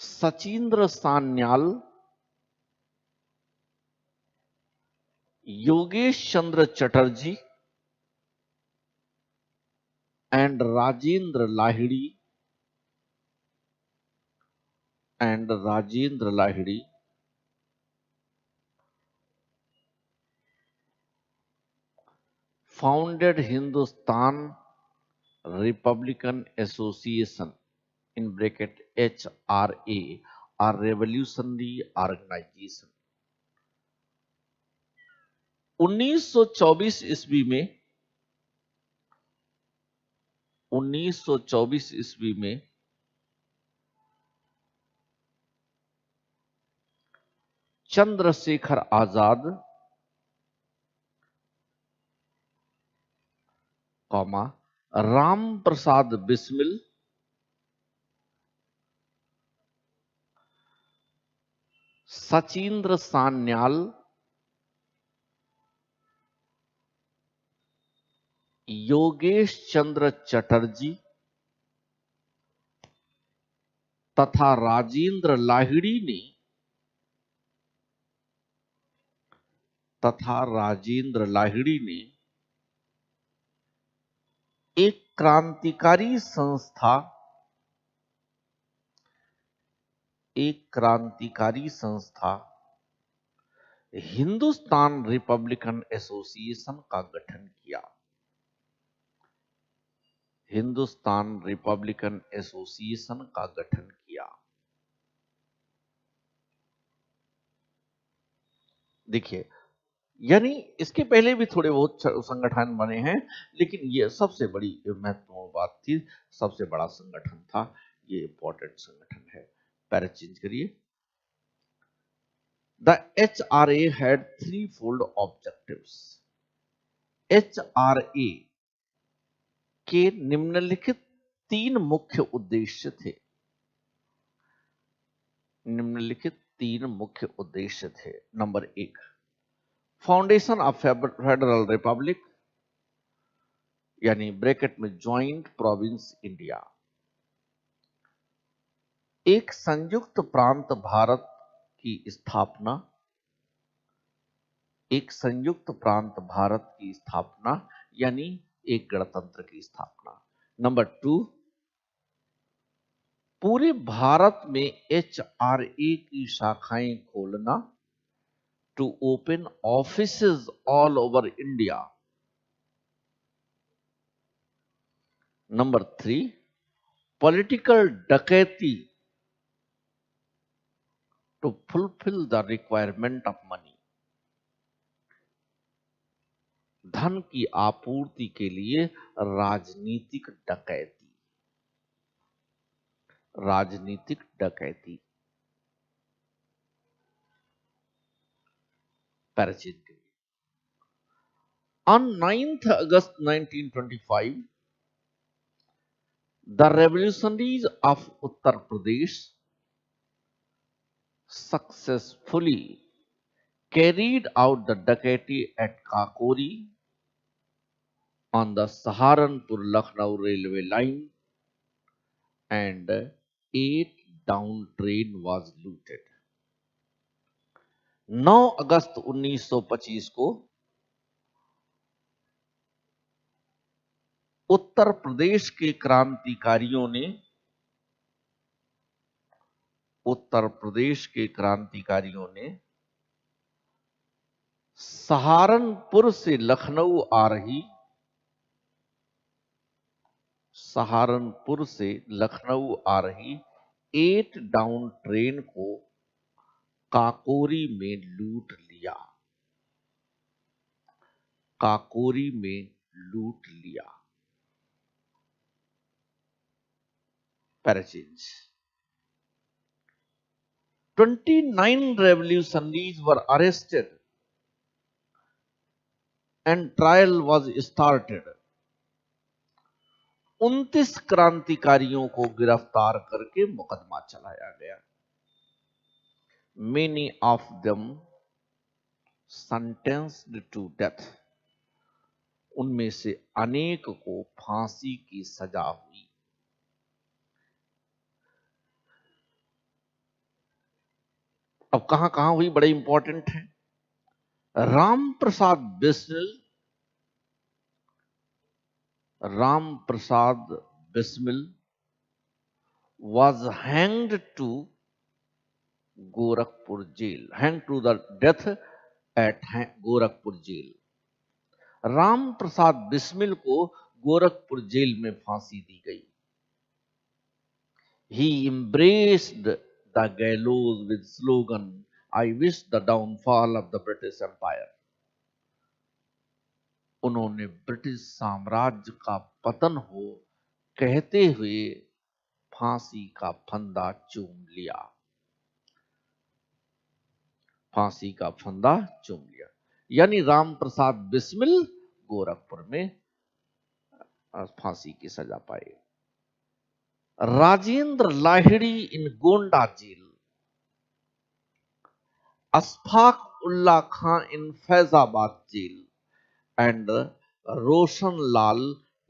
Sachindra Sanyal, Yogesh Chandra Chatterjee and Rajendra Lahiri founded Hindustan Republican Association in bracket HRA, or Revolutionary Organization। 1924 ईस्वी में चंद्रशेखर आजाद, राम प्रसाद बिस्मिल, सचिंद्र सान्याल, योगेश चंद्र चटर्जी तथा राजेंद्र लाहिड़ी ने एक क्रांतिकारी संस्था हिंदुस्तान रिपब्लिकन एसोसिएशन का गठन किया। हिंदुस्तान रिपब्लिकन एसोसिएशन का गठन किया। देखिए, यानी इसके पहले भी थोड़े बहुत संगठन बने हैं, लेकिन ये सबसे बड़ी महत्वपूर्ण बात थी, सबसे बड़ा संगठन था, ये इंपॉर्टेंट संगठन है। पैरा चेंज करिए। The HRA had threefold objectives. HRA के निम्नलिखित 3 मुख्य उद्देश्य थे। Number 1, foundation of federal Republic, यानी ब्रैकेट में ज्वाइंट प्रोविंस इंडिया। एक संयुक्त प्रांत भारत की स्थापना, यानी एक गणतंत्र की स्थापना। नंबर 2, पूरे भारत में HRA की शाखाएं खोलना, to open offices all over India. Number 3, political डकैती, to fulfil the requirement of money. धन की आपूर्ति के लिए राजनीतिक डकैती। पैराचेज। On 9th August 1925, the revolutionaries of Uttar Pradesh successfully carried out the dacoity at Kakori on the Saharanpur-Lucknow railway line, and 8 down train was looted. 9 अगस्त 1925 को उत्तर प्रदेश के क्रांतिकारियों ने सहारनपुर से लखनऊ आ रही 8 डाउन ट्रेन को काकोरी में लूट लिया। पैराचेंज। 29 revolutionaries were arrested and trial was started. 29 क्रांतिकारियों को गिरफ्तार करके मुकदमा चलाया गया। Many of them sentenced to death. उनमें से अनेक को फांसी की सजा हुई। अब कहां कहां हुई, बड़े इंपॉर्टेंट है। Ram Prasad Bismil was hanged to Gorakhpur jail, hanged to the death at Gorakhpur jail. Ram Prasad Bismil को गोरखपुर जेल में फांसी दी गई। He embraced the gallows with slogan, I wish the downfall of the British Empire. उन्होंने ब्रिटिश साम्राज्य का पतन हो कहते हुए फांसी का फंदा चूम लिया। यानी राम प्रसाद बिस्मिल गोरखपुर में फांसी की सजा पाए। Rajendra Lahiri in Gonda jail, Ashfaq Ulla Khan in Faizabad jail, and Roshan Lal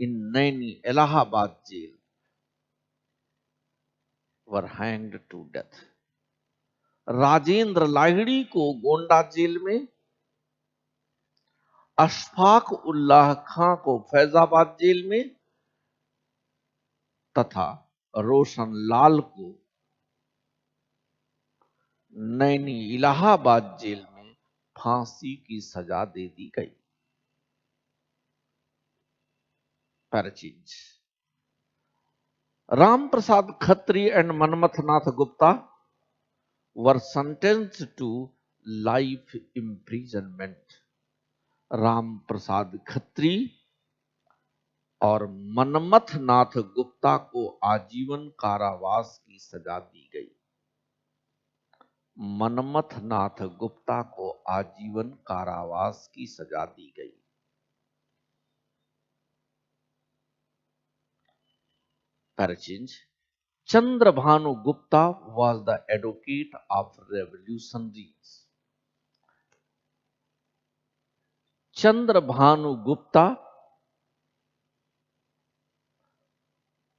in Naini, Allahabad jail were hanged to death. Rajendra Lahiri को गोंडा जेल में, अशफाक उल्लाह खां को फैजाबाद जेल में, तथा रोशनलाल को नैनी इलाहाबाद जेल में फांसी की सजा दे दी गई। Para change Ram Prasad Khatri and Manmathnath Gupta were sentenced to life imprisonment। Ram Prasad Khatri और मनमथ नाथ गुप्ता को आजीवन कारावास की सजा दी गई। मनमथ नाथ गुप्ता को आजीवन कारावास की सजा दी गई। पैराचेंज Chandrabhanu Gupta was the advocate of revolutionaries। Chandrabhanu Gupta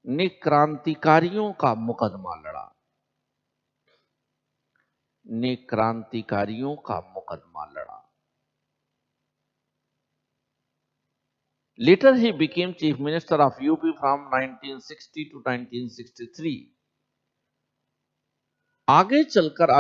ने क्रांतिकारियों का मुकदमा लड़ा। ने क्रांतिकारियों का मुकदमा लड़ा। Later he became chief minister of UP from 1960 to 1963। आगे चलकर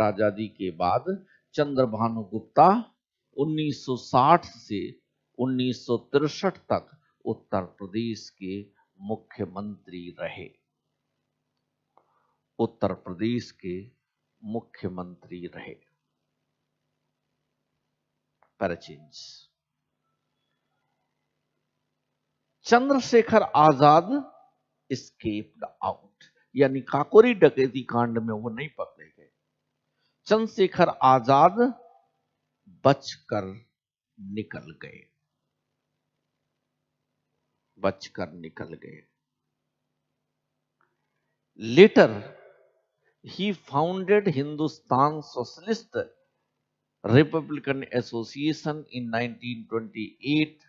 आजादी के बाद चंद्रभानु गुप्ता 1960 से 1963 तक उत्तर प्रदेश के मुख्यमंत्री रहे। उत्तर प्रदेश के मुख्यमंत्री रहे। पैराचेंज चंद्रशेखर आजाद एस्केप्ड आउट, यानी काकोरी डकैती कांड में वो नहीं पकड़े गए। चंद्रशेखर आजाद बचकर निकल गए। बचकर निकल गए। Later he founded Hindustan socialist republican association in 1928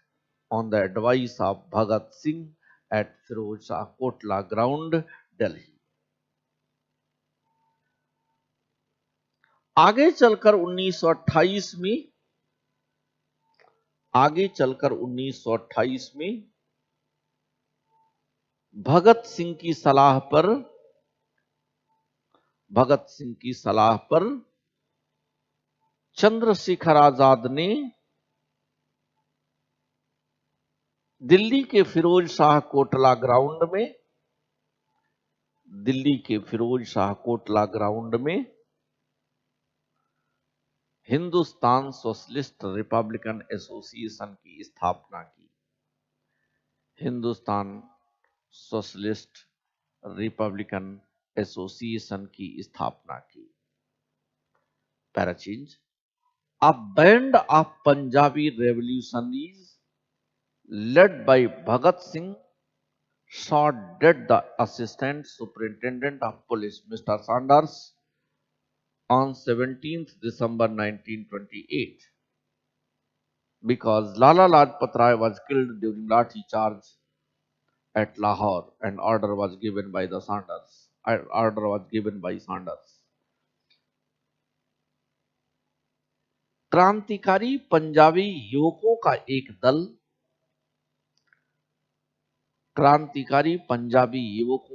on the advice of Bhagat Singh at Firoz Shah Kotla ground, Delhi। आगे चलकर 1928 में भगत सिंह की सलाह पर चंद्रशेखर आजाद ने दिल्ली के फिरोज शाह कोटला ग्राउंड में हिंदुस्तान सोशलिस्ट रिपब्लिकन एसोसिएशन की स्थापना की। हिंदुस्तान सोशलिस्ट रिपब्लिकन एसोसिएशन की स्थापना की। Para change a band of Punjabi revolutionaries led by Bhagat Singh shot dead the Assistant Superintendent of Police, Mr. Sanders, on 17th December 1928 because Lala Lajpat Rai was killed during Lathi charge at Lahore and order was given by Sanders। क्रांतिकारी पंजाबी युवकों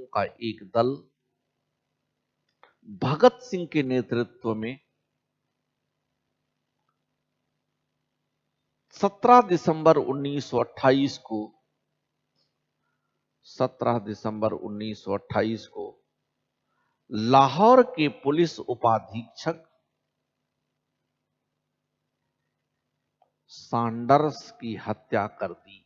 का एक दल भगत सिंह के नेतृत्व में 17 दिसंबर 1928 को लाहौर के पुलिस उपाधीक्षक सैंडर्स की हत्या कर दी।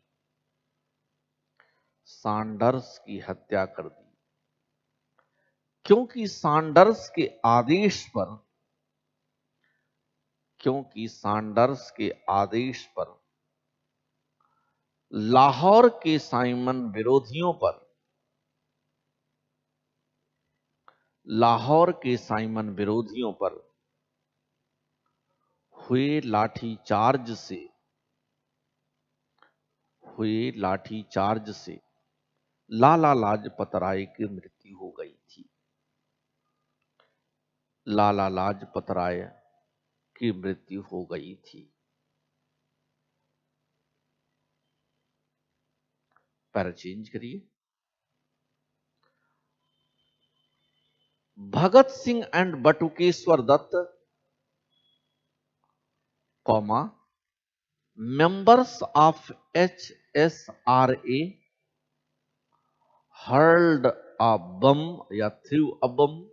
क्योंकि सैंडर्स के आदेश पर लाहौर के साइमन विरोधियों पर हुए लाठीचार्ज से लाला लाजपत राय की मृत्यु हो गई थी। लाला लाजपत राय की मृत्यु हो गई थी। पैरा चेंज करिए। Bhagat Singh and Batukeshwar Dutt, comma, members of HSRA hurled a bomb या threw a bomb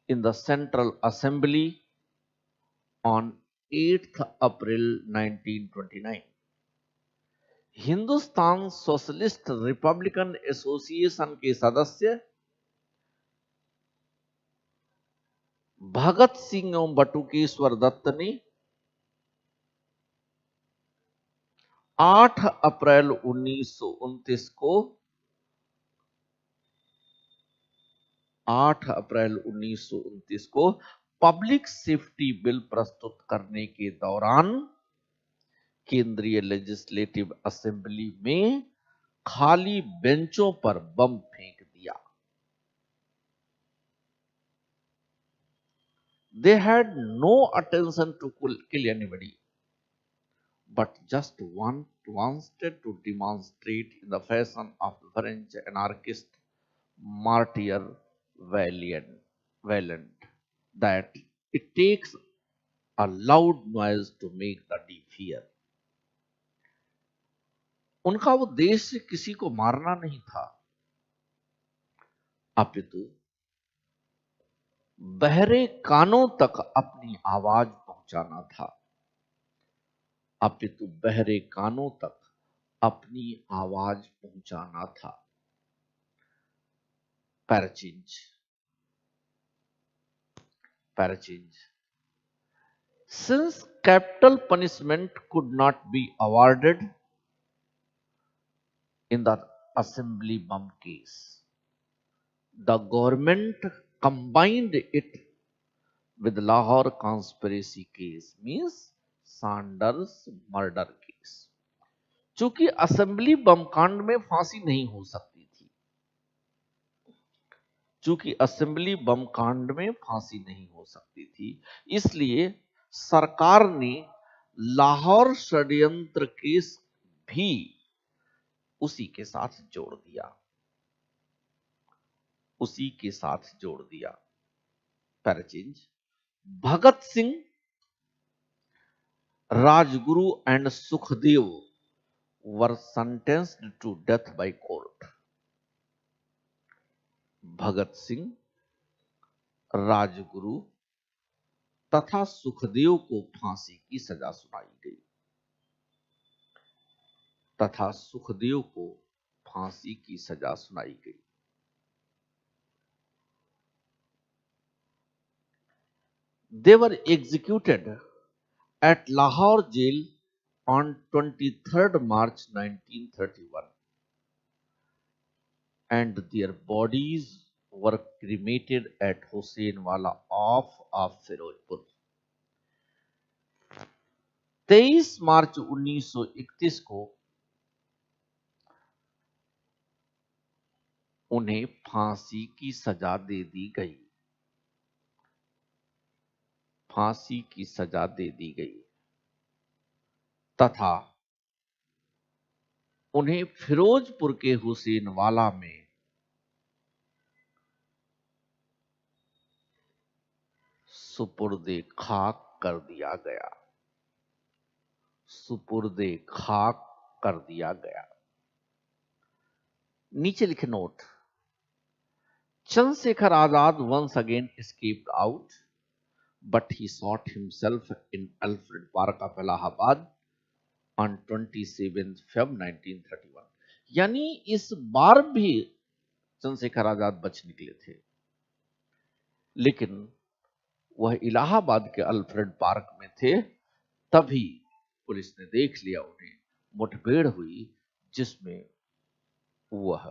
in the Central Assembly on 8th April 1929। Hindustan socialist republican association के सदस्य भगत सिंह एवं बटुकेश्वर दत्त ने 8 अप्रैल 1929 को 8 अप्रैल 1929 को पब्लिक सेफ्टी बिल प्रस्तुत करने के दौरान केंद्रीय लेजिस्लेटिव असेंबली में खाली बेंचों पर बम फेंक दिया। They had no attention to kill anybody, but just wanted to demonstrate in the fashion of French anarchist martyr Valiant that it takes a loud noise to make the deaf hear। उनका उद्देश्य किसी को मारना नहीं था, अपितु बहरे कानों तक अपनी आवाज पहुंचाना था। अपितु बहरे कानों तक अपनी आवाज पहुंचाना था। पैराचेंज। Since capital punishment could not be awarded in the assembly bomb case, the government combined it with Lahore conspiracy case, means Sanders murder case. चूंकि असेंबली बम कांड में फांसी नहीं हो सकती थी, इसलिए सरकार ने लाहौर षड्यंत्र केस भी उसी के साथ जोड़ दिया। Para change. Bhagat Singh, Rajguru and Sukhdev were sentenced to death by court। Bhagat Singh, Rajguru तथा सुखदेव को फांसी की सजा सुनाई गई। They were executed at Lahore jail on 23rd March 1931 and their bodies were cremated at Husainwala off of Firozpur। 23 मार्च 1931 को उन्हें फांसी की सजा दे दी गई तथा उन्हें फिरोजपुर के हुसैनवाला में सुपुर्दे खाक कर दिया गया। नीचे लिखे note. Chandrashekhar Azad once again escaped out, but he shot himself in Alfred Park of Allahabad on 27th February 1931। यानी इस बार भी चंद्रशेखर आजाद बच निकले थे, लेकिन वह इलाहाबाद के अल्फ्रेड पार्क में थे, तभी पुलिस ने देख लिया उन्हें। मुठभेड़ हुई जिसमें वह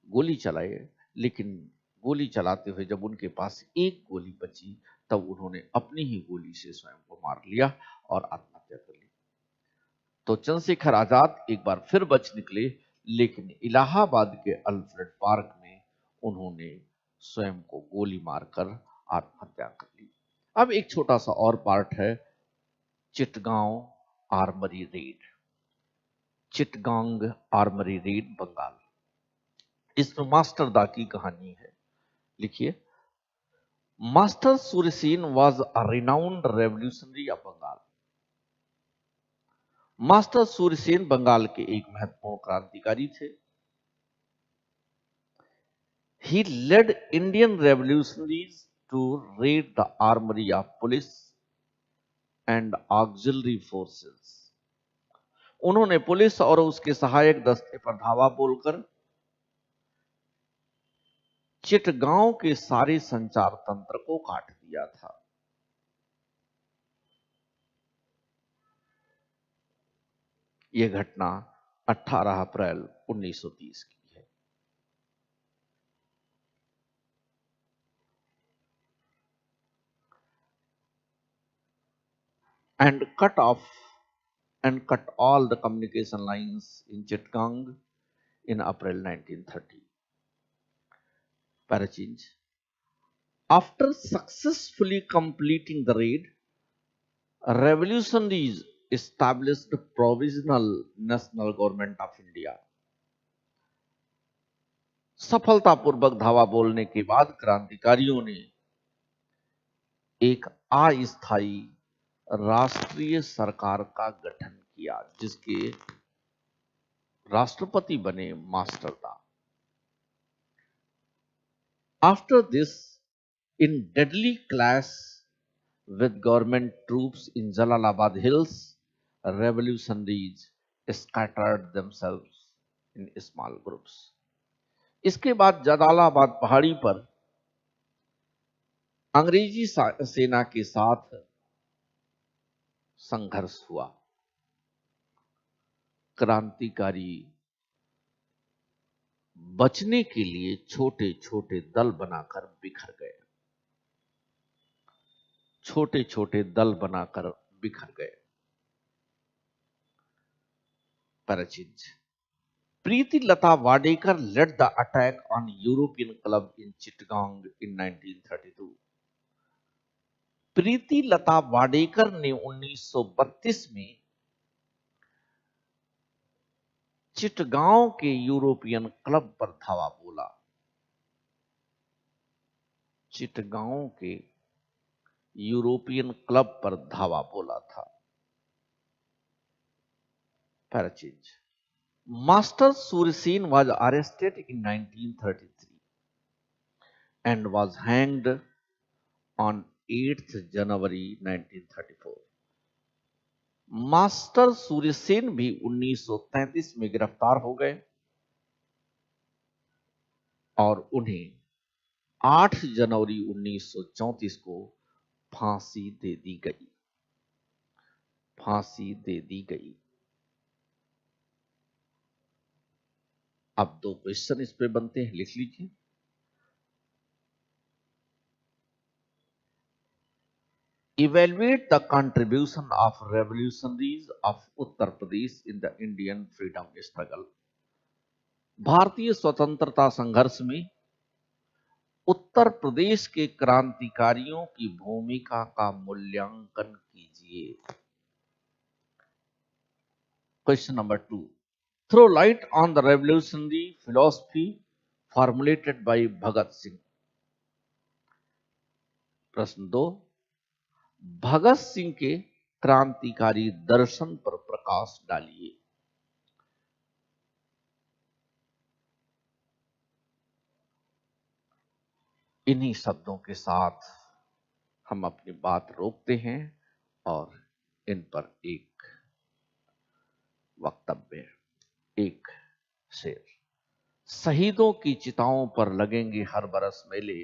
गोली चलाए, लेकिन गोली चलाते हुए जब उनके पास एक गोली बची तब उन्होंने अपनी ही गोली से स्वयं को मार लिया और आत्महत्या कर ली। तो चंद्रशेखर आजाद एक बार फिर बच निकले, लेकिन इलाहाबाद के अल्फ्रेड पार्क में उन्होंने स्वयं को गोली मारकर आत्महत्या कर ली। अब एक छोटा सा और पार्ट है, Chittagong armoury raid. Chittagong armoury raid Bengal. इसमें मास्टर दा की कहानी है। लिखिए, master Suryasen was a renowned revolutionary of Bengal. Master Suryasen Bengal के एक महत्वपूर्ण क्रांतिकारी थे। He led Indian revolutionaries to raid the armory of police and auxiliary forces. उन्होंने पुलिस और उसके सहायक दस्ते पर धावा बोलकर चिटगांव के सारे संचार तंत्र को काट दिया था। यह घटना 18 अप्रैल 1930 की है। And cut all the communication lines in Chittagong in April 1930. Parachinj. After successfully completing the raid, revolutionaries established the Provisional National Government of India. सफलतापूर्वक धावा बोलने के बाद क्रांतिकारियों ने एक अस्थायी राष्ट्रीय सरकार का गठन किया, जिसके राष्ट्रपति बने मास्टर दा। After this, in deadly clash with government troops in Jalalabad Hills, revolutionaries scattered themselves in small groups. इसके बाद जलालाबाद पहाड़ी पर अंग्रेजी सेना के साथ संघर्ष हुआ। क्रांतिकारी बचने के लिए छोटे छोटे दल बनाकर बिखर गए। छोटे छोटे दल बनाकर बिखर गए। Parachins. Preeti Lata Wadekar led the attack on European Club in Chittagong in 1932. प्रीति लता वाडेकर ने 1932 में चिटगांव के यूरोपियन क्लब पर धावा बोला। चिटगांव के यूरोपियन क्लब पर धावा बोला था। Parachins. Master Suryasen was arrested in 1933 and was hanged on 8th January 1934. Master Surya Sen भी 1933 में गिरफ्तार हो गए और उन्हें 8 जनवरी 1934 को फांसी दे दी गई। फांसी दे दी गई। अब 2 क्वेश्चन इस पे बनते हैं, लिख लीजिए। Evaluate the contribution of revolutionaries of Uttar Pradesh in the Indian freedom struggle. भारतीय स्वतंत्रता संघर्ष में उत्तर प्रदेश के क्रांतिकारियों की भूमिका का मूल्यांकन कीजिए। Question number 2. Throw light on the revolutionary philosophy formulated by Bhagat Singh. प्रश्न 2. भगत सिंह के क्रांतिकारी दर्शन पर प्रकाश डालिए। इन्हीं शब्दों के साथ हम अपनी बात रोकते हैं और इन पर एक वक्तव्य, एक शेर। शहीदों की चिताओं पर लगेंगे हर बरस मेले।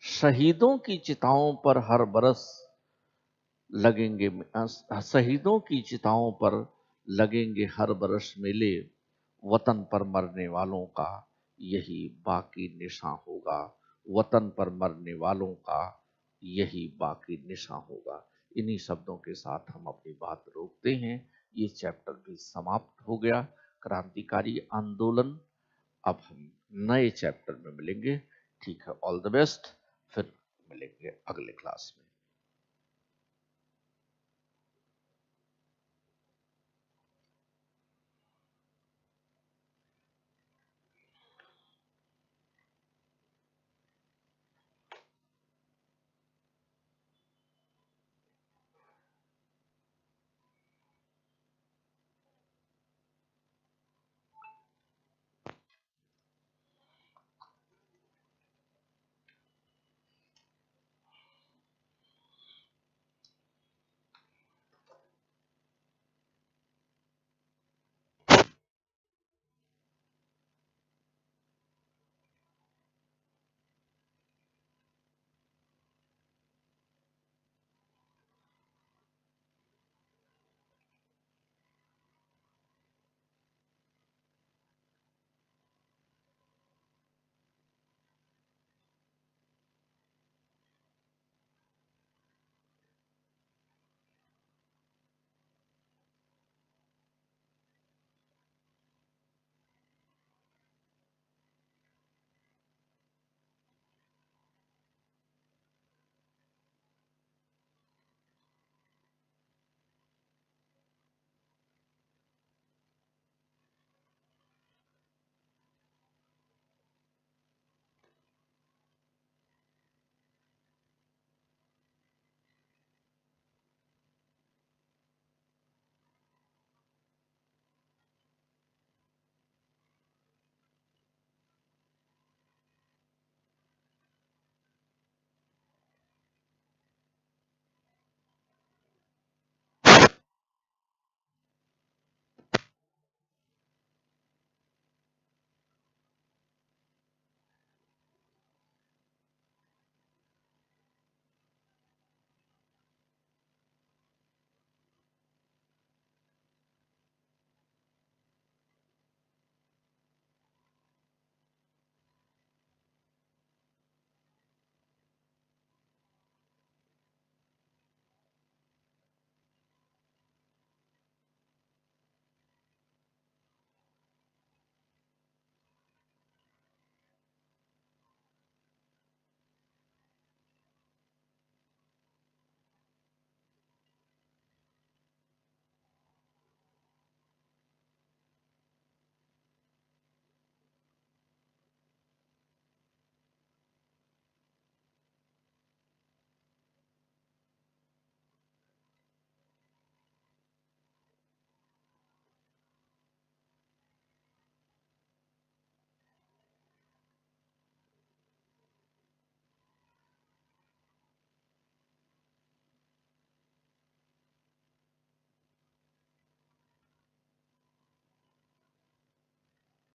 शहीदों की चिताओं पर हर बरस लगेंगे, शहीदों की चिताओं पर लगेंगे हर बरस मेले। वतन पर मरने वालों का यही बाकी निशान होगा। वतन पर मरने वालों का यही बाकी निशान होगा। इन्हीं शब्दों के साथ हम अपनी बात रोकते हैं। ये चैप्टर भी समाप्त हो गया, क्रांतिकारी आंदोलन। अब हम नए चैप्टर में मिलेंगे। ठीक है, ऑल द बेस्ट। फिर मिलेंगे अगले क्लास में।